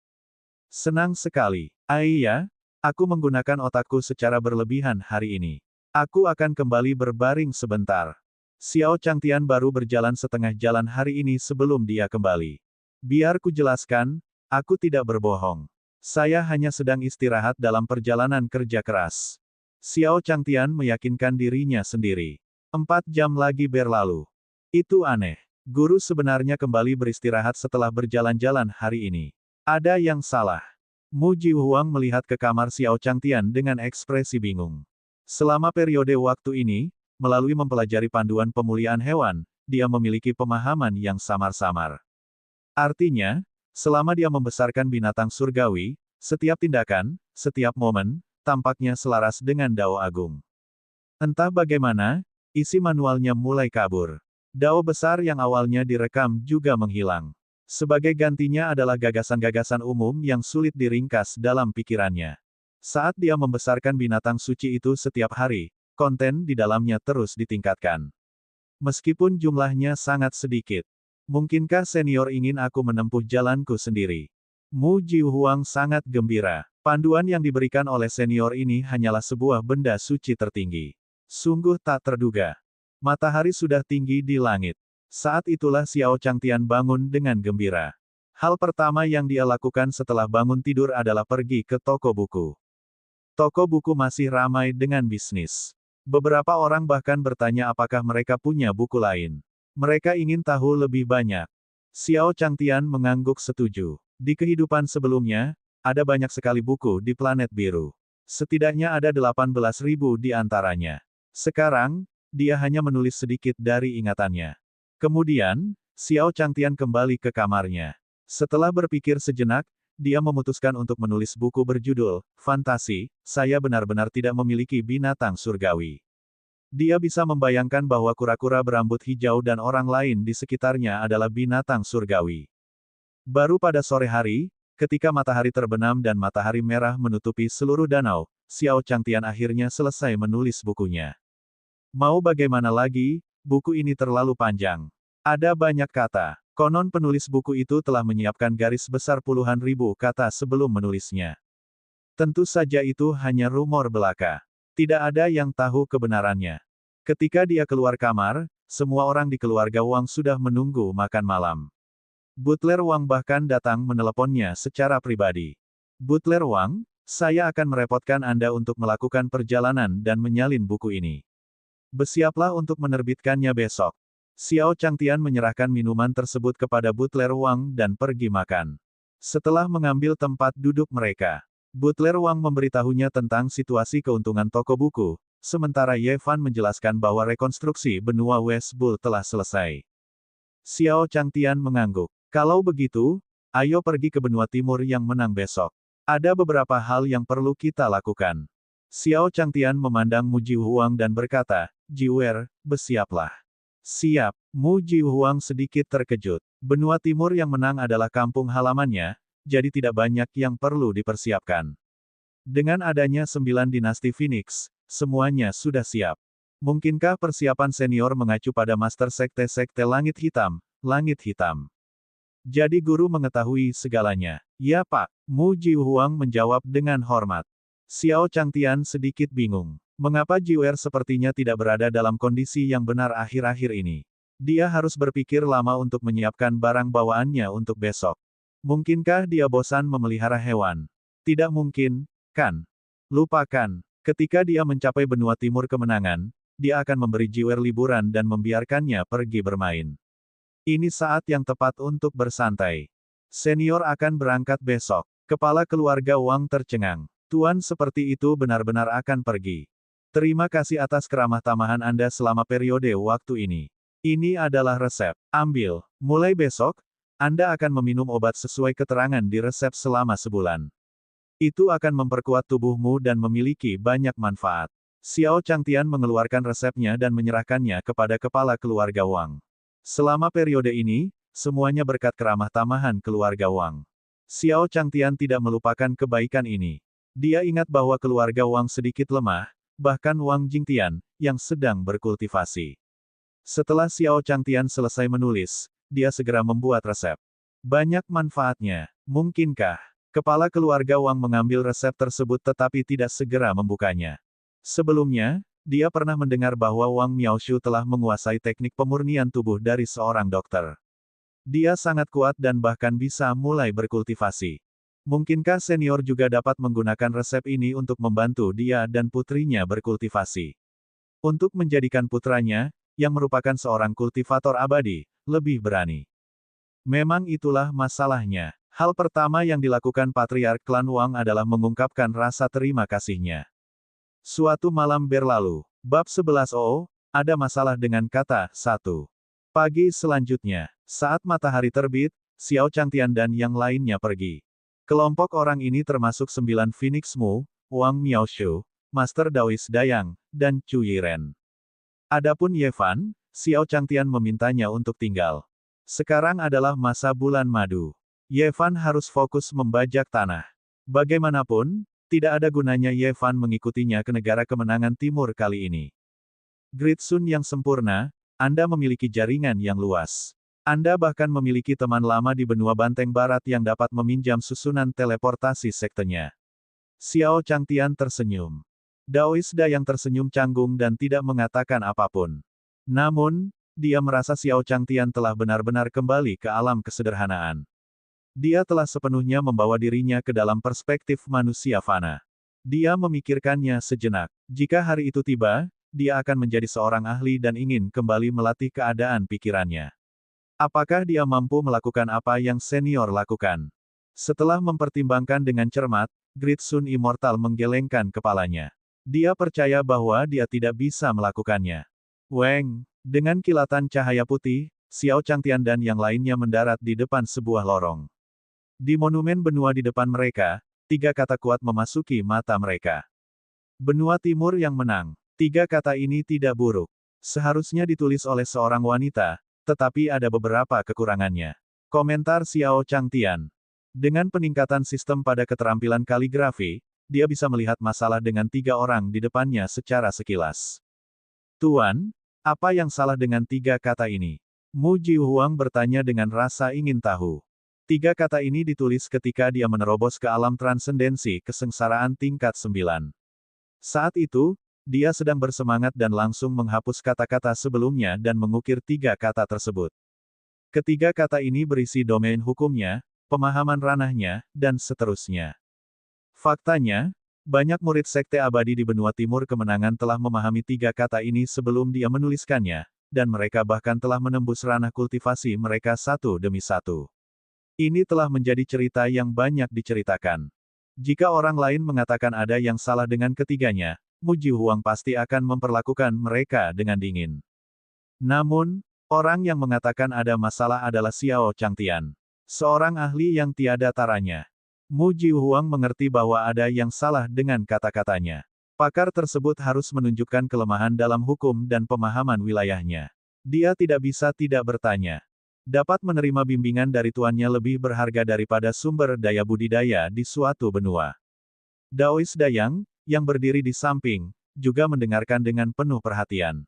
Senang sekali. Iya, aku menggunakan otakku secara berlebihan hari ini. Aku akan kembali berbaring sebentar. Xiao Changtian baru berjalan setengah jalan hari ini sebelum dia kembali. Biar ku jelaskan, aku tidak berbohong. Saya hanya sedang istirahat dalam perjalanan kerja keras. Xiao Changtian meyakinkan dirinya sendiri. 4 jam lagi berlalu. Itu aneh. Guru sebenarnya kembali beristirahat setelah berjalan-jalan hari ini. Ada yang salah. Mu Ji Huang melihat ke kamar Xiao Changtian dengan ekspresi bingung. Selama periode waktu ini, melalui mempelajari panduan pemulihan hewan, dia memiliki pemahaman yang samar-samar. Artinya, selama dia membesarkan binatang surgawi, setiap tindakan, setiap momen, tampaknya selaras dengan Dao Agung. Entah bagaimana, isi manualnya mulai kabur. Dao besar yang awalnya direkam juga menghilang. Sebagai gantinya adalah gagasan-gagasan umum yang sulit diringkas dalam pikirannya. Saat dia membesarkan binatang suci itu setiap hari, konten di dalamnya terus ditingkatkan. Meskipun jumlahnya sangat sedikit. Mungkinkah senior ingin aku menempuh jalanku sendiri? Mu Jihuang sangat gembira. Panduan yang diberikan oleh senior ini hanyalah sebuah benda suci tertinggi. Sungguh tak terduga. Matahari sudah tinggi di langit. Saat itulah Xiao Changtian bangun dengan gembira. Hal pertama yang dia lakukan setelah bangun tidur adalah pergi ke toko buku. Toko buku masih ramai dengan bisnis. Beberapa orang bahkan bertanya apakah mereka punya buku lain. Mereka ingin tahu lebih banyak. Xiao Changtian mengangguk setuju. Di kehidupan sebelumnya, ada banyak sekali buku di planet biru. Setidaknya ada 18.000 di antaranya. Sekarang, dia hanya menulis sedikit dari ingatannya. Kemudian, Xiao Changtian kembali ke kamarnya. Setelah berpikir sejenak, dia memutuskan untuk menulis buku berjudul, Fantasi, Saya Benar-Benar Tidak Memiliki Binatang Surgawi. Dia bisa membayangkan bahwa kura-kura berambut hijau dan orang lain di sekitarnya adalah binatang surgawi. Baru pada sore hari, ketika matahari terbenam dan matahari merah menutupi seluruh danau, Xiao Changtian akhirnya selesai menulis bukunya. Mau bagaimana lagi, buku ini terlalu panjang. Ada banyak kata. Konon penulis buku itu telah menyiapkan garis besar puluhan ribu kata sebelum menulisnya. Tentu saja itu hanya rumor belaka. Tidak ada yang tahu kebenarannya. Ketika dia keluar kamar, semua orang di keluarga Wang sudah menunggu makan malam. Butler Wang bahkan datang meneleponnya secara pribadi. Butler Wang, saya akan merepotkan Anda untuk melakukan perjalanan dan menyalin buku ini. Bersiaplah untuk menerbitkannya besok. Xiao Changtian menyerahkan minuman tersebut kepada Butler Wang dan pergi makan. Setelah mengambil tempat duduk mereka, Butler Wang memberitahunya tentang situasi keuntungan toko buku, sementara Ye Fan menjelaskan bahwa rekonstruksi benua West Bull telah selesai. Xiao Changtian mengangguk. Kalau begitu, ayo pergi ke benua timur yang menang besok. Ada beberapa hal yang perlu kita lakukan. Xiao Changtian memandang Mu Jihuang dan berkata, Jiwer, bersiaplah. Siap, Mu Jihuang sedikit terkejut. Benua timur yang menang adalah kampung halamannya, jadi tidak banyak yang perlu dipersiapkan. Dengan adanya 9 dinasti Phoenix, semuanya sudah siap. Mungkinkah persiapan senior mengacu pada Master Sekte-Sekte Langit Hitam, Langit Hitam? Jadi guru mengetahui segalanya. Ya Pak, Mu Jihuang menjawab dengan hormat. Xiao Changtian sedikit bingung. Mengapa Jiwer sepertinya tidak berada dalam kondisi yang benar akhir-akhir ini? Dia harus berpikir lama untuk menyiapkan barang bawaannya untuk besok. Mungkinkah dia bosan memelihara hewan? Tidak mungkin, kan? Lupakan. Ketika dia mencapai benua timur kemenangan, dia akan memberi Jiwer liburan dan membiarkannya pergi bermain. Ini saat yang tepat untuk bersantai. Senior akan berangkat besok. Kepala keluarga Wang tercengang. Tuan seperti itu benar-benar akan pergi. Terima kasih atas keramah tamahan Anda selama periode waktu ini. Ini adalah resep. Ambil. Mulai besok, Anda akan meminum obat sesuai keterangan di resep selama sebulan. Itu akan memperkuat tubuhmu dan memiliki banyak manfaat. Xiao Changtian mengeluarkan resepnya dan menyerahkannya kepada kepala keluarga Wang. Selama periode ini, semuanya berkat keramah tamahan keluarga Wang. Xiao Changtian tidak melupakan kebaikan ini. Dia ingat bahwa keluarga Wang sedikit lemah, bahkan Wang Jingtian, yang sedang berkultivasi. Setelah Xiao Changtian selesai menulis, dia segera membuat resep. Banyak manfaatnya. Mungkinkah kepala keluarga Wang mengambil resep tersebut tetapi tidak segera membukanya? Sebelumnya, dia pernah mendengar bahwa Wang Miaoshu telah menguasai teknik pemurnian tubuh dari seorang dokter. Dia sangat kuat dan bahkan bisa mulai berkultivasi. Mungkinkah senior juga dapat menggunakan resep ini untuk membantu dia dan putrinya berkultivasi? Untuk menjadikan putranya, yang merupakan seorang kultivator abadi, lebih berani. Memang itulah masalahnya. Hal pertama yang dilakukan patriark klan Wang adalah mengungkapkan rasa terima kasihnya. Suatu malam berlalu, bab 11 ada masalah dengan kata 1. Pagi selanjutnya, saat matahari terbit, Xiao Changtian dan yang lainnya pergi. Kelompok orang ini termasuk 9 Phoenix Mu, Wang Miaoshu, Master Daois Dayang, dan Chu Yiren. Adapun Ye Fan, Xiao Changtian memintanya untuk tinggal. Sekarang adalah masa bulan madu. Ye Fan harus fokus membajak tanah. Bagaimanapun, tidak ada gunanya Ye Fan mengikutinya ke negara kemenangan timur kali ini. Grid Sun yang sempurna, Anda memiliki jaringan yang luas. Anda bahkan memiliki teman lama di benua Banteng Barat yang dapat meminjam susunan teleportasi sektenya. Xiao Changtian tersenyum. Daois Dayang tersenyum canggung dan tidak mengatakan apapun. Namun, dia merasa Xiao Changtian telah benar-benar kembali ke alam kesederhanaan. Dia telah sepenuhnya membawa dirinya ke dalam perspektif manusia fana. Dia memikirkannya sejenak. Jika hari itu tiba, dia akan menjadi seorang ahli dan ingin kembali melatih keadaan pikirannya. Apakah dia mampu melakukan apa yang senior lakukan? Setelah mempertimbangkan dengan cermat, Grid Sun Immortal menggelengkan kepalanya. Dia percaya bahwa dia tidak bisa melakukannya. Weng, dengan kilatan cahaya putih, Xiao Changtian dan yang lainnya mendarat di depan sebuah lorong. Di monumen benua di depan mereka, 3 kata kuat memasuki mata mereka. Benua Timur yang menang. 3 kata ini tidak buruk. Seharusnya ditulis oleh seorang wanita, tetapi ada beberapa kekurangannya. Komentar Xiao Changtian. Dengan peningkatan sistem pada keterampilan kaligrafi, dia bisa melihat masalah dengan 3 orang di depannya secara sekilas. Tuan, apa yang salah dengan 3 kata ini? Mu Jihuang bertanya dengan rasa ingin tahu. 3 kata ini ditulis ketika dia menerobos ke alam transendensi kesengsaraan tingkat 9. Saat itu, dia sedang bersemangat dan langsung menghapus kata-kata sebelumnya dan mengukir 3 kata tersebut. Ketiga kata ini berisi domain hukumnya, pemahaman ranahnya, dan seterusnya. Faktanya, banyak murid Sekte Abadi di benua Timur Kemenangan telah memahami 3 kata ini sebelum dia menuliskannya, dan mereka bahkan telah menembus ranah kultivasi mereka satu demi satu. Ini telah menjadi cerita yang banyak diceritakan. Jika orang lain mengatakan ada yang salah dengan ketiganya, Mu Jihuang pasti akan memperlakukan mereka dengan dingin. Namun, orang yang mengatakan ada masalah adalah Xiao Changtian. Seorang ahli yang tiada taranya. Mu Jihuang mengerti bahwa ada yang salah dengan kata-katanya. Pakar tersebut harus menunjukkan kelemahan dalam hukum dan pemahaman wilayahnya. Dia tidak bisa tidak bertanya. Dapat menerima bimbingan dari tuannya lebih berharga daripada sumber daya budidaya di suatu benua. Daois Dayang, yang berdiri di samping, juga mendengarkan dengan penuh perhatian.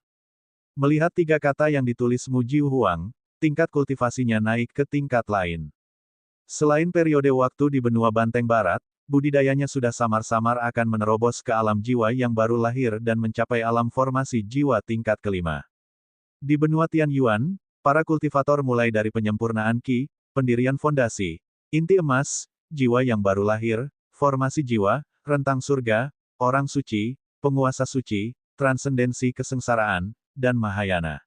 Melihat 3 kata yang ditulis Mu Jihuang, tingkat kultivasinya naik ke tingkat lain. Selain periode waktu di benua Banteng Barat, budidayanya sudah samar-samar akan menerobos ke alam jiwa yang baru lahir dan mencapai alam formasi jiwa tingkat kelima. Di benua Tianyuan, para kultivator mulai dari penyempurnaan Qi, pendirian fondasi, inti emas, jiwa yang baru lahir, formasi jiwa, rentang surga, orang suci, penguasa suci, transendensi kesengsaraan, dan Mahayana.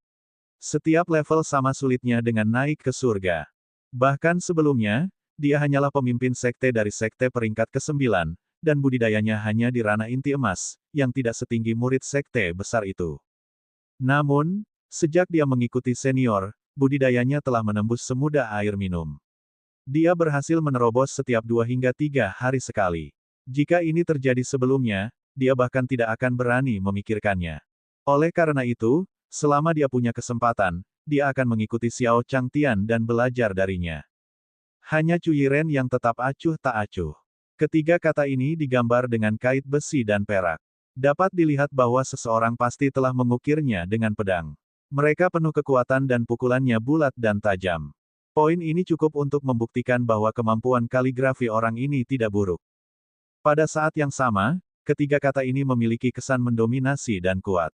Setiap level sama sulitnya dengan naik ke surga. Bahkan sebelumnya, dia hanyalah pemimpin sekte dari sekte peringkat ke-9, dan budidayanya hanya di ranah inti emas, yang tidak setinggi murid sekte besar itu. Namun, sejak dia mengikuti senior, budidayanya telah menembus semudah air minum. Dia berhasil menerobos setiap 2 hingga 3 hari sekali. Jika ini terjadi sebelumnya, dia bahkan tidak akan berani memikirkannya. Oleh karena itu, selama dia punya kesempatan, dia akan mengikuti Xiao Changtian dan belajar darinya. Hanya Chu Yiren yang tetap acuh tak acuh. Ketiga kata ini digambar dengan kait besi dan perak. Dapat dilihat bahwa seseorang pasti telah mengukirnya dengan pedang. Mereka penuh kekuatan dan pukulannya bulat dan tajam. Poin ini cukup untuk membuktikan bahwa kemampuan kaligrafi orang ini tidak buruk. Pada saat yang sama, ketiga kata ini memiliki kesan mendominasi dan kuat.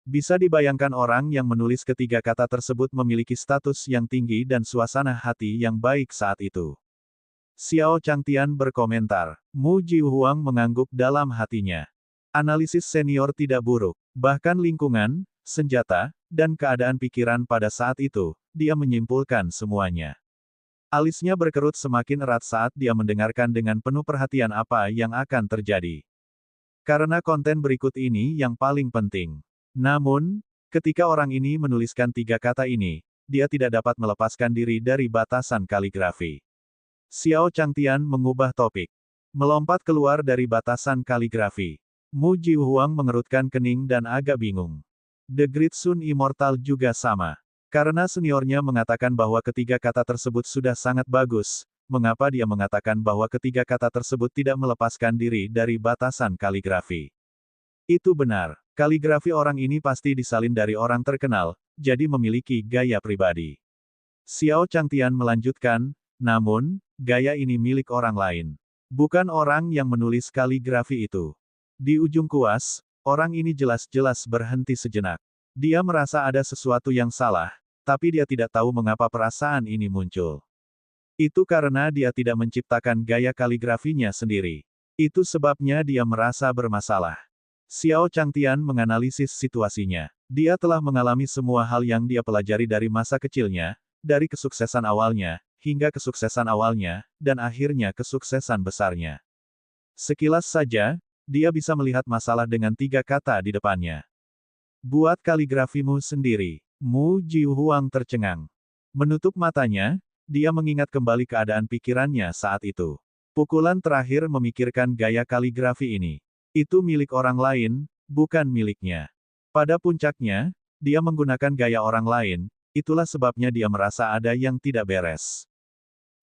Bisa dibayangkan orang yang menulis ketiga kata tersebut memiliki status yang tinggi dan suasana hati yang baik saat itu. Xiao Changtian berkomentar. Mu Jihuang mengangguk dalam hatinya. Analisis senior tidak buruk. Bahkan lingkungan, senjata, dan keadaan pikiran pada saat itu, dia menyimpulkan semuanya. Alisnya berkerut semakin erat saat dia mendengarkan dengan penuh perhatian apa yang akan terjadi. Karena konten berikut ini yang paling penting. Namun, ketika orang ini menuliskan tiga kata ini, dia tidak dapat melepaskan diri dari batasan kaligrafi. Xiao Changtian mengubah topik. Melompat keluar dari batasan kaligrafi. Mu Jiuhuang mengerutkan kening dan agak bingung. The Great Sun Immortal juga sama. Karena seniornya mengatakan bahwa ketiga kata tersebut sudah sangat bagus, mengapa dia mengatakan bahwa ketiga kata tersebut tidak melepaskan diri dari batasan kaligrafi? Itu benar. Kaligrafi orang ini pasti disalin dari orang terkenal, jadi memiliki gaya pribadi. Xiao Changtian melanjutkan, namun, gaya ini milik orang lain. Bukan orang yang menulis kaligrafi itu. Di ujung kuas, orang ini jelas-jelas berhenti sejenak. Dia merasa ada sesuatu yang salah, tapi dia tidak tahu mengapa perasaan ini muncul. Itu karena dia tidak menciptakan gaya kaligrafinya sendiri. Itu sebabnya dia merasa bermasalah. Xiao Changtian menganalisis situasinya. Dia telah mengalami semua hal yang dia pelajari dari masa kecilnya, dari kesuksesan awalnya, hingga kesuksesan awalnya, dan akhirnya kesuksesan besarnya. Sekilas saja, dia bisa melihat masalah dengan tiga kata di depannya. Buat kaligrafimu sendiri. Mu Jiuhuang tercengang. Menutup matanya, dia mengingat kembali keadaan pikirannya saat itu. Pukulan terakhir memikirkan gaya kaligrafi ini. Itu milik orang lain, bukan miliknya. Pada puncaknya, dia menggunakan gaya orang lain, itulah sebabnya dia merasa ada yang tidak beres.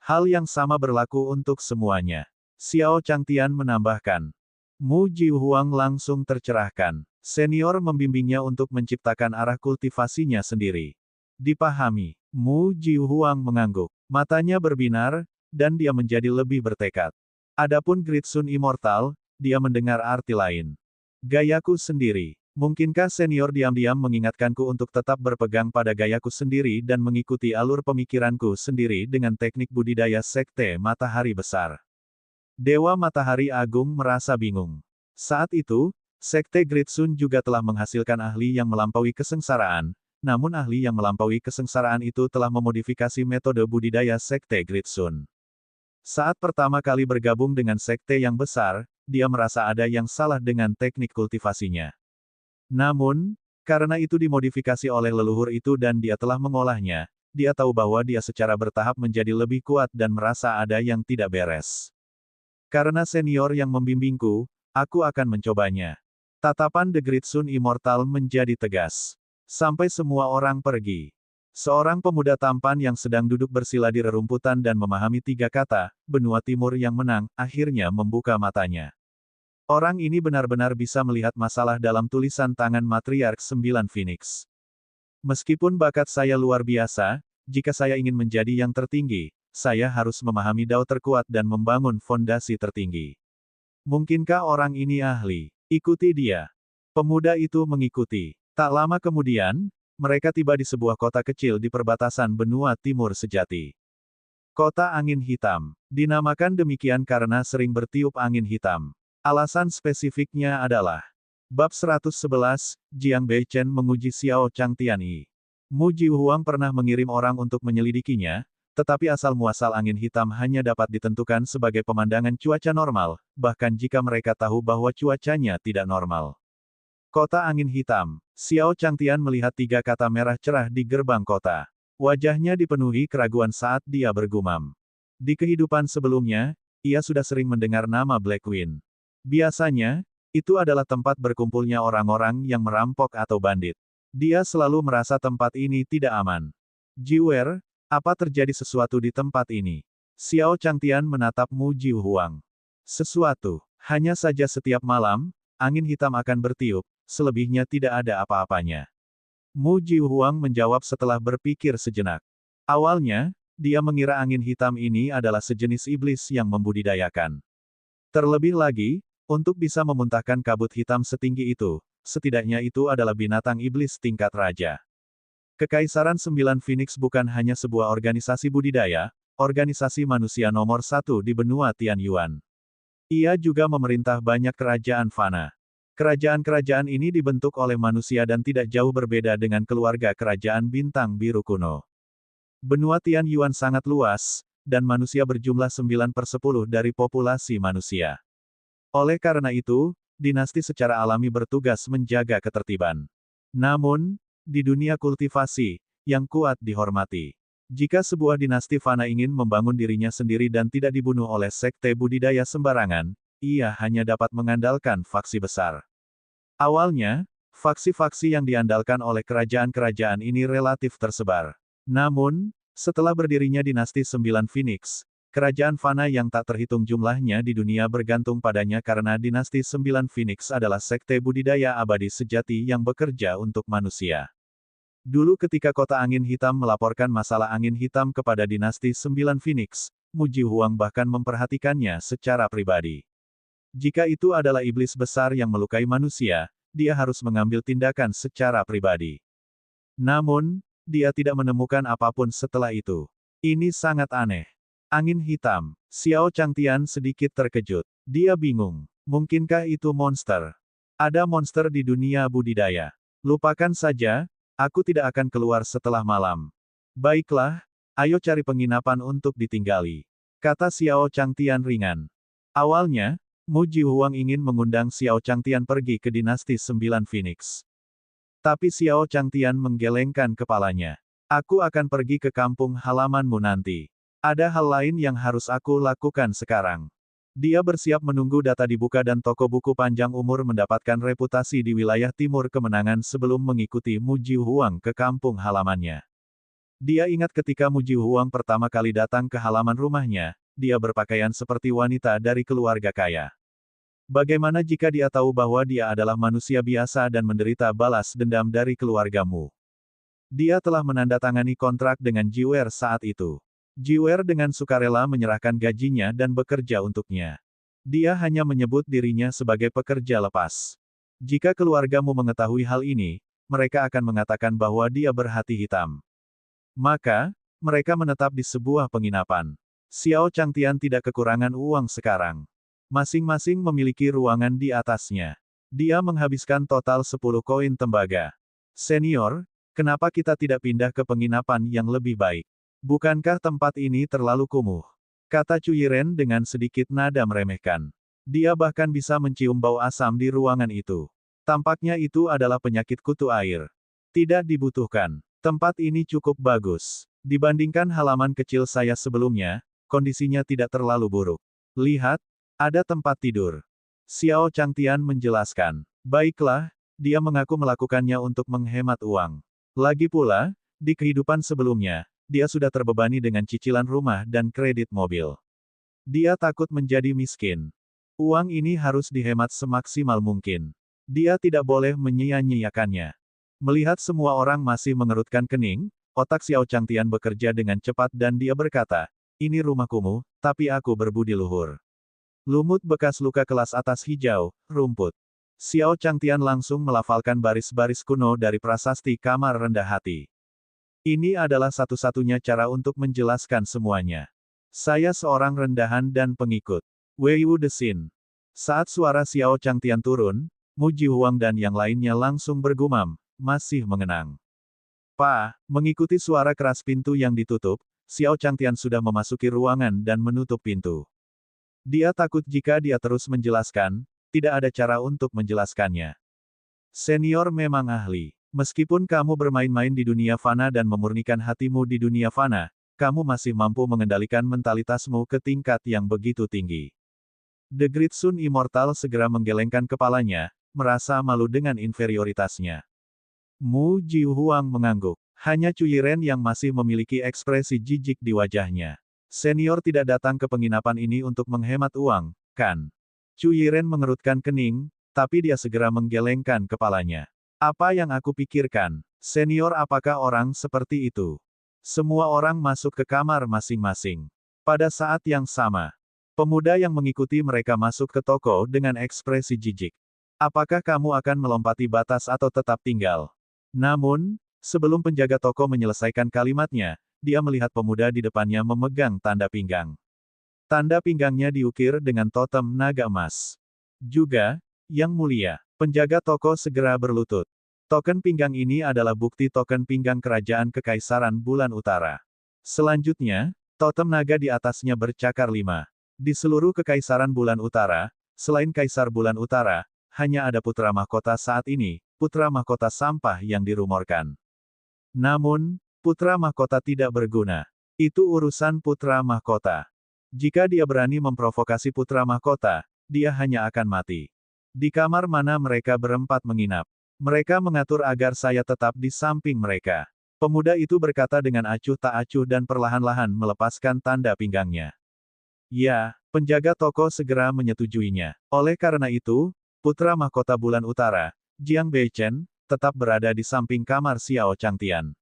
Hal yang sama berlaku untuk semuanya. Xiao Changtian menambahkan. Mu Jiuhuang langsung tercerahkan. Senior membimbingnya untuk menciptakan arah kultivasinya sendiri. Dipahami. Mu Jiuhuang mengangguk. Matanya berbinar, dan dia menjadi lebih bertekad. Adapun Great Sun Immortal, dia mendengar arti lain. Gayaku sendiri. Mungkinkah senior diam-diam mengingatkanku untuk tetap berpegang pada gayaku sendiri dan mengikuti alur pemikiranku sendiri dengan teknik budidaya Sekte Matahari Besar? Dewa Matahari Agung merasa bingung. Saat itu, Sekte Great Sun juga telah menghasilkan ahli yang melampaui kesengsaraan, namun ahli yang melampaui kesengsaraan itu telah memodifikasi metode budidaya Sekte Great Sun. Saat pertama kali bergabung dengan sekte yang besar, dia merasa ada yang salah dengan teknik kultivasinya. Namun, karena itu dimodifikasi oleh leluhur itu dan dia telah mengolahnya, dia tahu bahwa dia secara bertahap menjadi lebih kuat dan merasa ada yang tidak beres. Karena senior yang membimbingku, aku akan mencobanya. Tatapan The Great Sun Immortal menjadi tegas. Sampai semua orang pergi. Seorang pemuda tampan yang sedang duduk bersila di rerumputan dan memahami tiga kata, benua timur yang menang, akhirnya membuka matanya. Orang ini benar-benar bisa melihat masalah dalam tulisan tangan Matriark 9 Phoenix. Meskipun bakat saya luar biasa, jika saya ingin menjadi yang tertinggi, saya harus memahami dao terkuat dan membangun fondasi tertinggi. Mungkinkah orang ini ahli? Ikuti dia. Pemuda itu mengikuti. Tak lama kemudian, mereka tiba di sebuah kota kecil di perbatasan benua timur sejati. Kota Angin Hitam. Dinamakan demikian karena sering bertiup angin hitam. Alasan spesifiknya adalah Bab 111, Jiang Beichen menguji Xiao Changtian Yi. Mu Jiuhuang pernah mengirim orang untuk menyelidikinya, tetapi asal-muasal angin hitam hanya dapat ditentukan sebagai pemandangan cuaca normal, bahkan jika mereka tahu bahwa cuacanya tidak normal. Kota Angin Hitam. Xiao Changtian melihat tiga kata merah cerah di gerbang kota. Wajahnya dipenuhi keraguan saat dia bergumam. Di kehidupan sebelumnya, ia sudah sering mendengar nama Black Wind. Biasanya, itu adalah tempat berkumpulnya orang-orang yang merampok atau bandit. Dia selalu merasa tempat ini tidak aman. Jiwer, apa terjadi sesuatu di tempat ini? Xiao Changtian menatap Mu Jiuhuang. Sesuatu. Hanya saja setiap malam, angin hitam akan bertiup, selebihnya tidak ada apa-apanya. Mu Jiuhuang menjawab setelah berpikir sejenak. Awalnya, dia mengira angin hitam ini adalah sejenis iblis yang membudidayakan. Terlebih lagi, untuk bisa memuntahkan kabut hitam setinggi itu, setidaknya itu adalah binatang iblis tingkat raja. Kekaisaran 9 Phoenix bukan hanya sebuah organisasi budidaya, organisasi manusia nomor satu di benua Tianyuan. Ia juga memerintah banyak kerajaan fana. Kerajaan-kerajaan ini dibentuk oleh manusia dan tidak jauh berbeda dengan keluarga kerajaan bintang biru kuno. Benua Tianyuan sangat luas, dan manusia berjumlah 9/10 dari populasi manusia. Oleh karena itu, dinasti secara alami bertugas menjaga ketertiban. Namun, di dunia kultivasi, yang kuat dihormati. Jika sebuah dinasti fana ingin membangun dirinya sendiri dan tidak dibunuh oleh sekte budidaya sembarangan, ia hanya dapat mengandalkan faksi besar. Awalnya, faksi-faksi yang diandalkan oleh kerajaan-kerajaan ini relatif tersebar. Namun, setelah berdirinya dinasti Sembilan Phoenix, kerajaan fana yang tak terhitung jumlahnya di dunia bergantung padanya karena dinasti Sembilan Phoenix adalah sekte budidaya abadi sejati yang bekerja untuk manusia. Dulu ketika Kota Angin Hitam melaporkan masalah angin hitam kepada dinasti Sembilan Phoenix, Mu Jihuang bahkan memperhatikannya secara pribadi. Jika itu adalah iblis besar yang melukai manusia, dia harus mengambil tindakan secara pribadi. Namun, dia tidak menemukan apapun setelah itu. Ini sangat aneh. Angin hitam. Xiao Changtian sedikit terkejut. Dia bingung. Mungkinkah itu monster? Ada monster di dunia budidaya. Lupakan saja, aku tidak akan keluar setelah malam. Baiklah, ayo cari penginapan untuk ditinggali, kata Xiao Changtian ringan. Awalnya, Mu Jihuang ingin mengundang Xiao Changtian pergi ke dinasti Sembilan Phoenix. Tapi Xiao Changtian menggelengkan kepalanya. Aku akan pergi ke kampung halamanmu nanti. Ada hal lain yang harus aku lakukan sekarang. Dia bersiap menunggu data dibuka dan toko buku panjang umur mendapatkan reputasi di wilayah timur kemenangan sebelum mengikuti Mu Jihuang ke kampung halamannya. Dia ingat ketika Mu Jihuang pertama kali datang ke halaman rumahnya, dia berpakaian seperti wanita dari keluarga kaya. Bagaimana jika dia tahu bahwa dia adalah manusia biasa dan menderita balas dendam dari keluargamu? Dia telah menandatangani kontrak dengan Jiwer saat itu. Jiwer dengan sukarela menyerahkan gajinya dan bekerja untuknya. Dia hanya menyebut dirinya sebagai pekerja lepas. Jika keluargamu mengetahui hal ini, mereka akan mengatakan bahwa dia berhati hitam. Maka, mereka menetap di sebuah penginapan. Xiao Changtian tidak kekurangan uang sekarang. Masing-masing memiliki ruangan di atasnya. Dia menghabiskan total 10 koin tembaga. Senior, kenapa kita tidak pindah ke penginapan yang lebih baik? Bukankah tempat ini terlalu kumuh? Kata Cu Yiren dengan sedikit nada meremehkan. Dia bahkan bisa mencium bau asam di ruangan itu. Tampaknya itu adalah penyakit kutu air. Tidak dibutuhkan. Tempat ini cukup bagus. Dibandingkan halaman kecil saya sebelumnya, kondisinya tidak terlalu buruk. Lihat, ada tempat tidur. Xiao Changtian menjelaskan. Baiklah, dia mengaku melakukannya untuk menghemat uang. Lagi pula, di kehidupan sebelumnya, dia sudah terbebani dengan cicilan rumah dan kredit mobil. Dia takut menjadi miskin. Uang ini harus dihemat semaksimal mungkin. Dia tidak boleh menyia-nyiakannya. Melihat semua orang masih mengerutkan kening, otak Xiao Changtian bekerja dengan cepat dan dia berkata, ini rumah kumuh, tapi aku berbudi luhur. Lumut bekas luka kelas atas hijau, rumput. Xiao Changtian langsung melafalkan baris-baris kuno dari prasasti kamar rendah hati. Ini adalah satu-satunya cara untuk menjelaskan semuanya. Saya seorang rendahan dan pengikut. Wei Wu Desin. Saat suara Xiao Changtian turun, Mu Jihuang dan yang lainnya langsung bergumam, masih mengenang. Mengikuti suara keras pintu yang ditutup, Xiao Changtian sudah memasuki ruangan dan menutup pintu. Dia takut jika dia terus menjelaskan, tidak ada cara untuk menjelaskannya. Senior memang ahli. Meskipun kamu bermain-main di dunia fana dan memurnikan hatimu di dunia fana, kamu masih mampu mengendalikan mentalitasmu ke tingkat yang begitu tinggi. The Great Sun Immortal segera menggelengkan kepalanya, merasa malu dengan inferioritasnya. Mu Jihuang mengangguk. Hanya Cu Yiren yang masih memiliki ekspresi jijik di wajahnya. Senior tidak datang ke penginapan ini untuk menghemat uang, kan? Cu Yiren mengerutkan kening, tapi dia segera menggelengkan kepalanya. Apa yang aku pikirkan? Senior, apakah orang seperti itu? Semua orang masuk ke kamar masing-masing. Pada saat yang sama, pemuda yang mengikuti mereka masuk ke toko dengan ekspresi jijik. Apakah kamu akan melompati batas atau tetap tinggal? Namun, sebelum penjaga toko menyelesaikan kalimatnya, dia melihat pemuda di depannya memegang tanda pinggang. Tanda pinggangnya diukir dengan totem naga emas. Juga, Yang Mulia, penjaga toko segera berlutut. Token pinggang ini adalah bukti token pinggang kerajaan Kekaisaran Bulan Utara. Selanjutnya, totem naga di atasnya bercakar 5. Di seluruh Kekaisaran Bulan Utara, selain Kaisar Bulan Utara, hanya ada putra mahkota saat ini, putra mahkota sampah yang dirumorkan. Namun, Putra mahkota tidak berguna. Itu urusan putra mahkota. Jika dia berani memprovokasi putra mahkota, dia hanya akan mati. Di kamar mana mereka berempat menginap? Mereka mengatur agar saya tetap di samping mereka. Pemuda itu berkata dengan acuh tak acuh dan perlahan-lahan melepaskan tanda pinggangnya. Ya, penjaga toko segera menyetujuinya. Oleh karena itu, putra mahkota bulan utara, Jiang Beichen, tetap berada di samping kamar Xiao Changtian.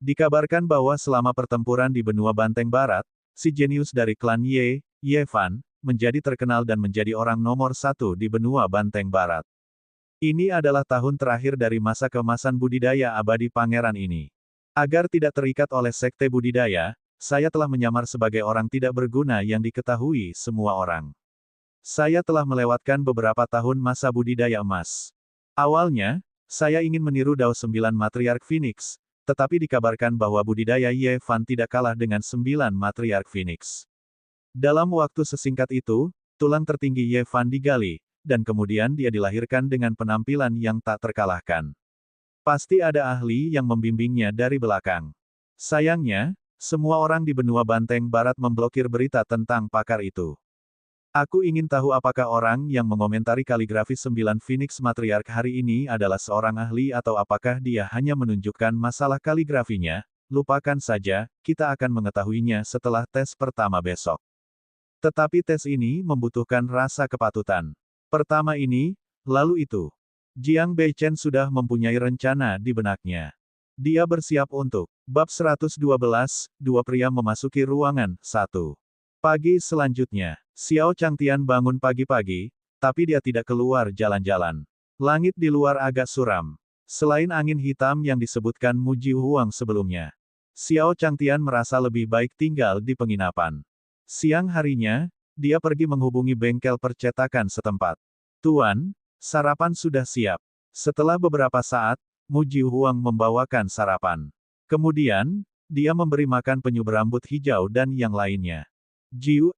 Dikabarkan bahwa selama pertempuran di benua Banteng Barat, si jenius dari klan Ye Fan, menjadi terkenal dan menjadi orang nomor satu di benua Banteng Barat. Ini adalah tahun terakhir dari masa keemasan budidaya abadi pangeran ini. Agar tidak terikat oleh sekte budidaya, saya telah menyamar sebagai orang tidak berguna yang diketahui semua orang. Saya telah melewatkan beberapa tahun masa budidaya emas. Awalnya, saya ingin meniru Dao 9 Matriark Phoenix, tetapi dikabarkan bahwa budidaya Ye Fan tidak kalah dengan 9 Matriark Phoenix. Dalam waktu sesingkat itu, tulang tertinggi Ye Fan digali, dan kemudian dia dilahirkan dengan penampilan yang tak terkalahkan. Pasti ada ahli yang membimbingnya dari belakang. Sayangnya, semua orang di benua Banteng Barat memblokir berita tentang pakar itu. Aku ingin tahu apakah orang yang mengomentari kaligrafi 9 Phoenix Matriark hari ini adalah seorang ahli atau apakah dia hanya menunjukkan masalah kaligrafinya. Lupakan saja, kita akan mengetahuinya setelah tes pertama besok. Tetapi tes ini membutuhkan rasa kepatutan. Pertama ini, lalu itu. Jiang Beichen sudah mempunyai rencana di benaknya. Dia bersiap untuk. Bab 112, dua pria memasuki ruangan, 1. Pagi selanjutnya, Xiao Changtian bangun pagi-pagi, tapi dia tidak keluar jalan-jalan. Langit di luar agak suram. Selain angin hitam yang disebutkan Mu Jihuang sebelumnya, Xiao Changtian merasa lebih baik tinggal di penginapan. Siang harinya, dia pergi menghubungi bengkel percetakan setempat. Tuan, sarapan sudah siap. Setelah beberapa saat, Mu Jihuang membawakan sarapan. Kemudian, dia memberi makan penyu berambut hijau dan yang lainnya. Jiu,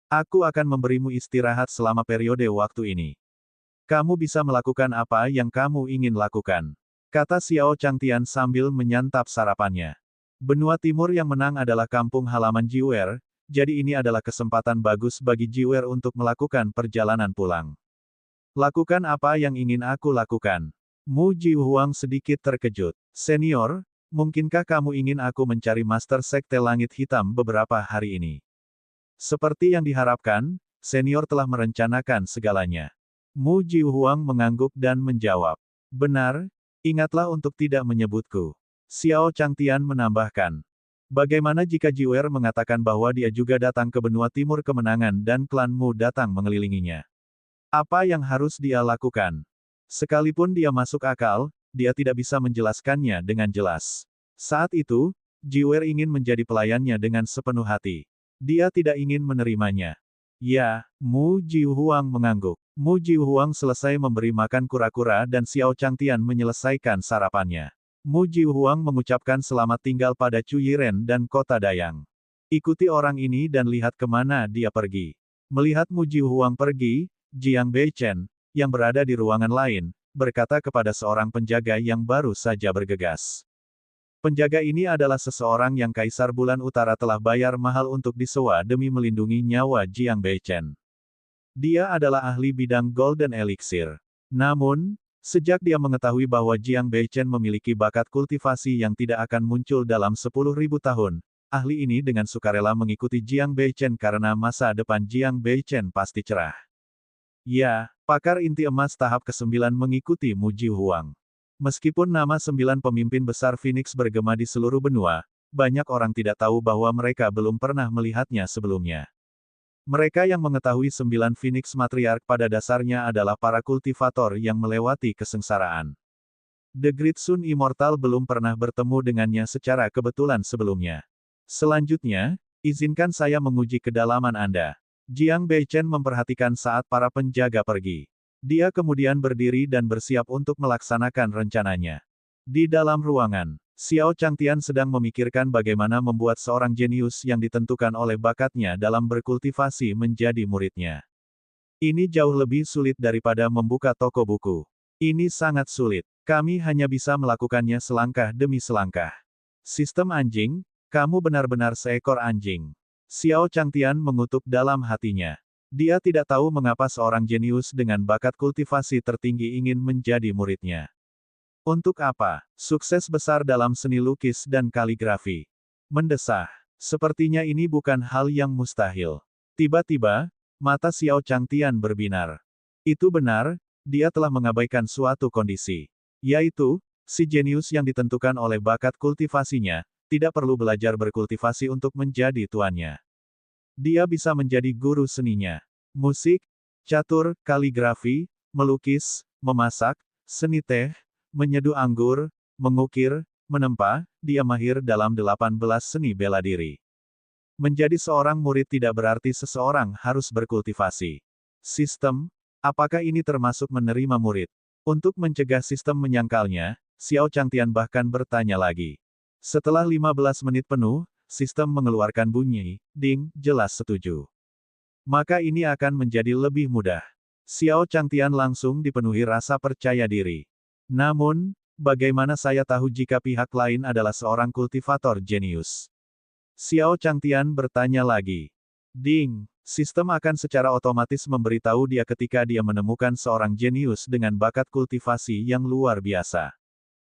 aku akan memberimu istirahat selama periode waktu ini. Kamu bisa melakukan apa yang kamu ingin lakukan, kata Xiao Changtian sambil menyantap sarapannya. Benua Timur yang menang adalah kampung halaman Jiuer, jadi ini adalah kesempatan bagus bagi Jiuer untuk melakukan perjalanan pulang. Lakukan apa yang ingin aku lakukan. Mu Jihuang sedikit terkejut. Senior, mungkinkah kamu ingin aku mencari Master Sekte Langit Hitam beberapa hari ini? Seperti yang diharapkan, senior telah merencanakan segalanya. Mu Jihuang mengangguk dan menjawab. Benar, ingatlah untuk tidak menyebutku. Xiao Changtian menambahkan. Bagaimana jika Jiuer mengatakan bahwa dia juga datang ke benua timur kemenangan dan klanmu datang mengelilinginya? Apa yang harus dia lakukan? Sekalipun dia masuk akal, dia tidak bisa menjelaskannya dengan jelas. Saat itu, Jiuer ingin menjadi pelayannya dengan sepenuh hati. Dia tidak ingin menerimanya. Ya, Mu Jihuang mengangguk. Mu Jihuang selesai memberi makan kura-kura dan Xiao Changtian menyelesaikan sarapannya. Mu Jihuang mengucapkan selamat tinggal pada Chu Yiren dan kota Dayang. Ikuti orang ini dan lihat kemana dia pergi. Melihat Mu Jihuang pergi, Jiang Beichen, yang berada di ruangan lain, berkata kepada seorang penjaga yang baru saja bergegas. Penjaga ini adalah seseorang yang Kaisar Bulan Utara telah bayar mahal untuk disewa demi melindungi nyawa Jiang Beichen. Dia adalah ahli bidang Golden Elixir. Namun, sejak dia mengetahui bahwa Jiang Beichen memiliki bakat kultivasi yang tidak akan muncul dalam 10.000 tahun, ahli ini dengan sukarela mengikuti Jiang Beichen karena masa depan Jiang Beichen pasti cerah. Ya, pakar inti emas tahap ke-9 mengikuti Mu Jihuang. Meskipun nama 9 pemimpin besar Phoenix bergema di seluruh benua, banyak orang tidak tahu bahwa mereka belum pernah melihatnya sebelumnya. Mereka yang mengetahui 9 Phoenix Matriark pada dasarnya adalah para kultivator yang melewati kesengsaraan. The Great Sun Immortal belum pernah bertemu dengannya secara kebetulan sebelumnya. Selanjutnya, izinkan saya menguji kedalaman Anda. Jiang Beichen memperhatikan saat para penjaga pergi. Dia kemudian berdiri dan bersiap untuk melaksanakan rencananya. Di dalam ruangan, Xiao Changtian sedang memikirkan bagaimana membuat seorang jenius yang ditentukan oleh bakatnya dalam berkultivasi menjadi muridnya. Ini jauh lebih sulit daripada membuka toko buku. Ini sangat sulit. Kami hanya bisa melakukannya selangkah demi selangkah. Sistem anjing, kamu benar-benar seekor anjing. Xiao Changtian mengutuk dalam hatinya. Dia tidak tahu mengapa seorang jenius dengan bakat kultivasi tertinggi ingin menjadi muridnya. Untuk apa? Sukses besar dalam seni lukis dan kaligrafi. Mendesah. Sepertinya ini bukan hal yang mustahil. Tiba-tiba, mata Xiao Changtian berbinar. Itu benar, dia telah mengabaikan suatu kondisi. Yaitu, si jenius yang ditentukan oleh bakat kultivasinya, tidak perlu belajar berkultivasi untuk menjadi tuannya. Dia bisa menjadi guru seninya. Musik, catur, kaligrafi, melukis, memasak, seni teh, menyeduh anggur, mengukir, menempa, dia mahir dalam 18 seni bela diri. Menjadi seorang murid tidak berarti seseorang harus berkultivasi. Sistem, apakah ini termasuk menerima murid? Untuk mencegah sistem menyangkalnya, Xiao Changtian bahkan bertanya lagi. Setelah 15 menit penuh, sistem mengeluarkan bunyi, ding, jelas setuju. Maka ini akan menjadi lebih mudah. Xiao Changtian langsung dipenuhi rasa percaya diri. Namun, bagaimana saya tahu jika pihak lain adalah seorang kultivator jenius? Xiao Changtian bertanya lagi. Ding, sistem akan secara otomatis memberitahu dia ketika dia menemukan seorang jenius dengan bakat kultivasi yang luar biasa.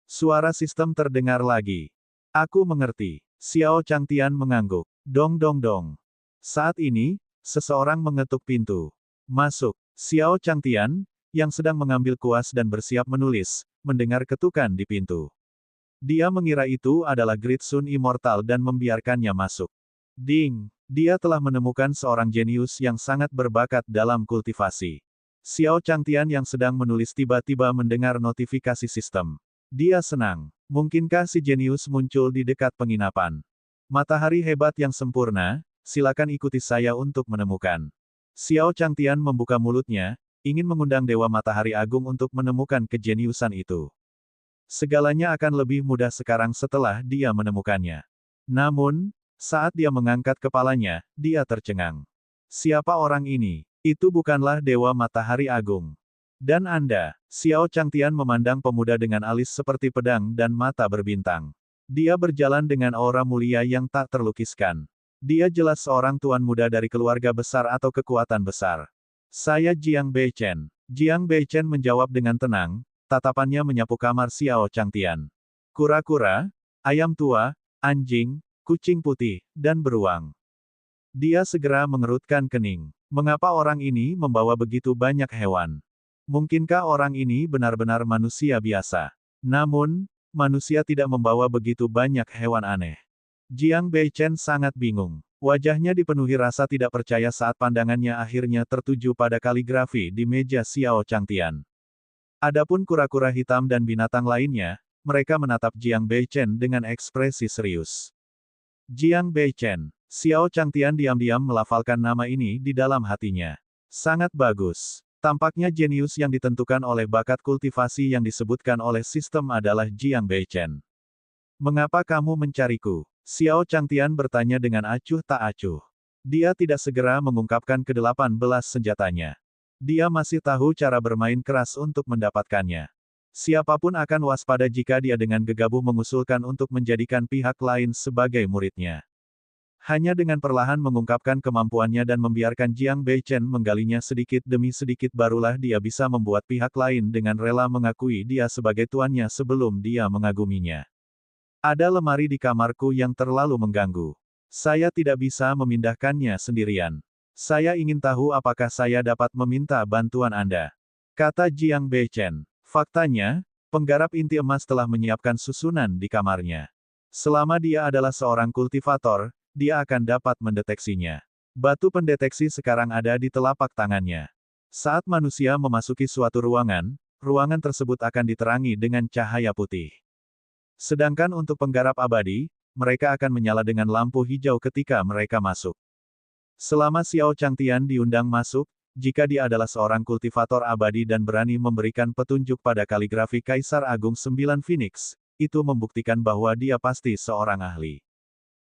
Suara sistem terdengar lagi. Aku mengerti. Xiao Changtian mengangguk. Dong dong dong. Saat ini, seseorang mengetuk pintu. Masuk. Xiao Changtian, yang sedang mengambil kuas dan bersiap menulis, mendengar ketukan di pintu. Dia mengira itu adalah Great Sun Immortal dan membiarkannya masuk. Ding! Dia telah menemukan seorang jenius yang sangat berbakat dalam kultivasi. Xiao Changtian yang sedang menulis tiba-tiba mendengar notifikasi sistem. Dia senang. Mungkinkah si jenius muncul di dekat penginapan? Matahari hebat yang sempurna, silakan ikuti saya untuk menemukan. Xiao Changtian membuka mulutnya, ingin mengundang Dewa Matahari Agung untuk menemukan kejeniusan itu. Segalanya akan lebih mudah sekarang setelah dia menemukannya. Namun, saat dia mengangkat kepalanya, dia tercengang. Siapa orang ini? Itu bukanlah Dewa Matahari Agung. Dan Anda, Xiao Changtian memandang pemuda dengan alis seperti pedang dan mata berbintang. Dia berjalan dengan aura mulia yang tak terlukiskan. Dia jelas seorang tuan muda dari keluarga besar atau kekuatan besar. Saya Jiang Beichen. Jiang Beichen menjawab dengan tenang, tatapannya menyapu kamar Xiao Changtian. Kura-kura, ayam tua, anjing, kucing putih, dan beruang. Dia segera mengerutkan kening. Mengapa orang ini membawa begitu banyak hewan? Mungkinkah orang ini benar-benar manusia biasa? Namun, manusia tidak membawa begitu banyak hewan aneh. Jiang Beichen sangat bingung. Wajahnya dipenuhi rasa tidak percaya saat pandangannya akhirnya tertuju pada kaligrafi di meja Xiao Changtian. Adapun kura-kura hitam dan binatang lainnya, mereka menatap Jiang Beichen dengan ekspresi serius. Jiang Beichen. Xiao Changtian diam-diam melafalkan nama ini di dalam hatinya. Sangat bagus. Tampaknya jenius yang ditentukan oleh bakat kultivasi yang disebutkan oleh sistem adalah Jiang Beichen. Mengapa kamu mencariku? Xiao Changtian bertanya dengan acuh tak acuh. Dia tidak segera mengungkapkan ke-18 senjatanya. Dia masih tahu cara bermain keras untuk mendapatkannya. Siapapun akan waspada jika dia dengan gegabah mengusulkan untuk menjadikan pihak lain sebagai muridnya. Hanya dengan perlahan mengungkapkan kemampuannya dan membiarkan Jiang Beichen menggalinya sedikit demi sedikit barulah dia bisa membuat pihak lain dengan rela mengakui dia sebagai tuannya sebelum dia mengaguminya. Ada lemari di kamarku yang terlalu mengganggu. Saya tidak bisa memindahkannya sendirian. Saya ingin tahu apakah saya dapat meminta bantuan Anda. Kata Jiang Beichen. Faktanya, penggarap inti emas telah menyiapkan susunan di kamarnya. Selama dia adalah seorang kultivator, dia akan dapat mendeteksinya. Batu pendeteksi sekarang ada di telapak tangannya. Saat manusia memasuki suatu ruangan, ruangan tersebut akan diterangi dengan cahaya putih. Sedangkan untuk penggarap abadi, mereka akan menyala dengan lampu hijau ketika mereka masuk. Selama Xiao Changtian diundang masuk, jika dia adalah seorang kultivator abadi dan berani memberikan petunjuk pada kaligrafi Kaisar Agung 9 Phoenix, itu membuktikan bahwa dia pasti seorang ahli.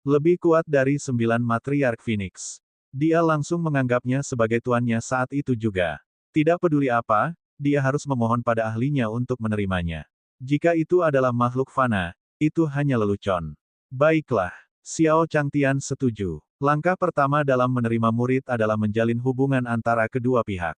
Lebih kuat dari 9 matriark Phoenix. Dia langsung menganggapnya sebagai tuannya saat itu juga. Tidak peduli apa, dia harus memohon pada ahlinya untuk menerimanya. Jika itu adalah makhluk fana, itu hanya lelucon. Baiklah. Xiao Changtian setuju. Langkah pertama dalam menerima murid adalah menjalin hubungan antara kedua pihak.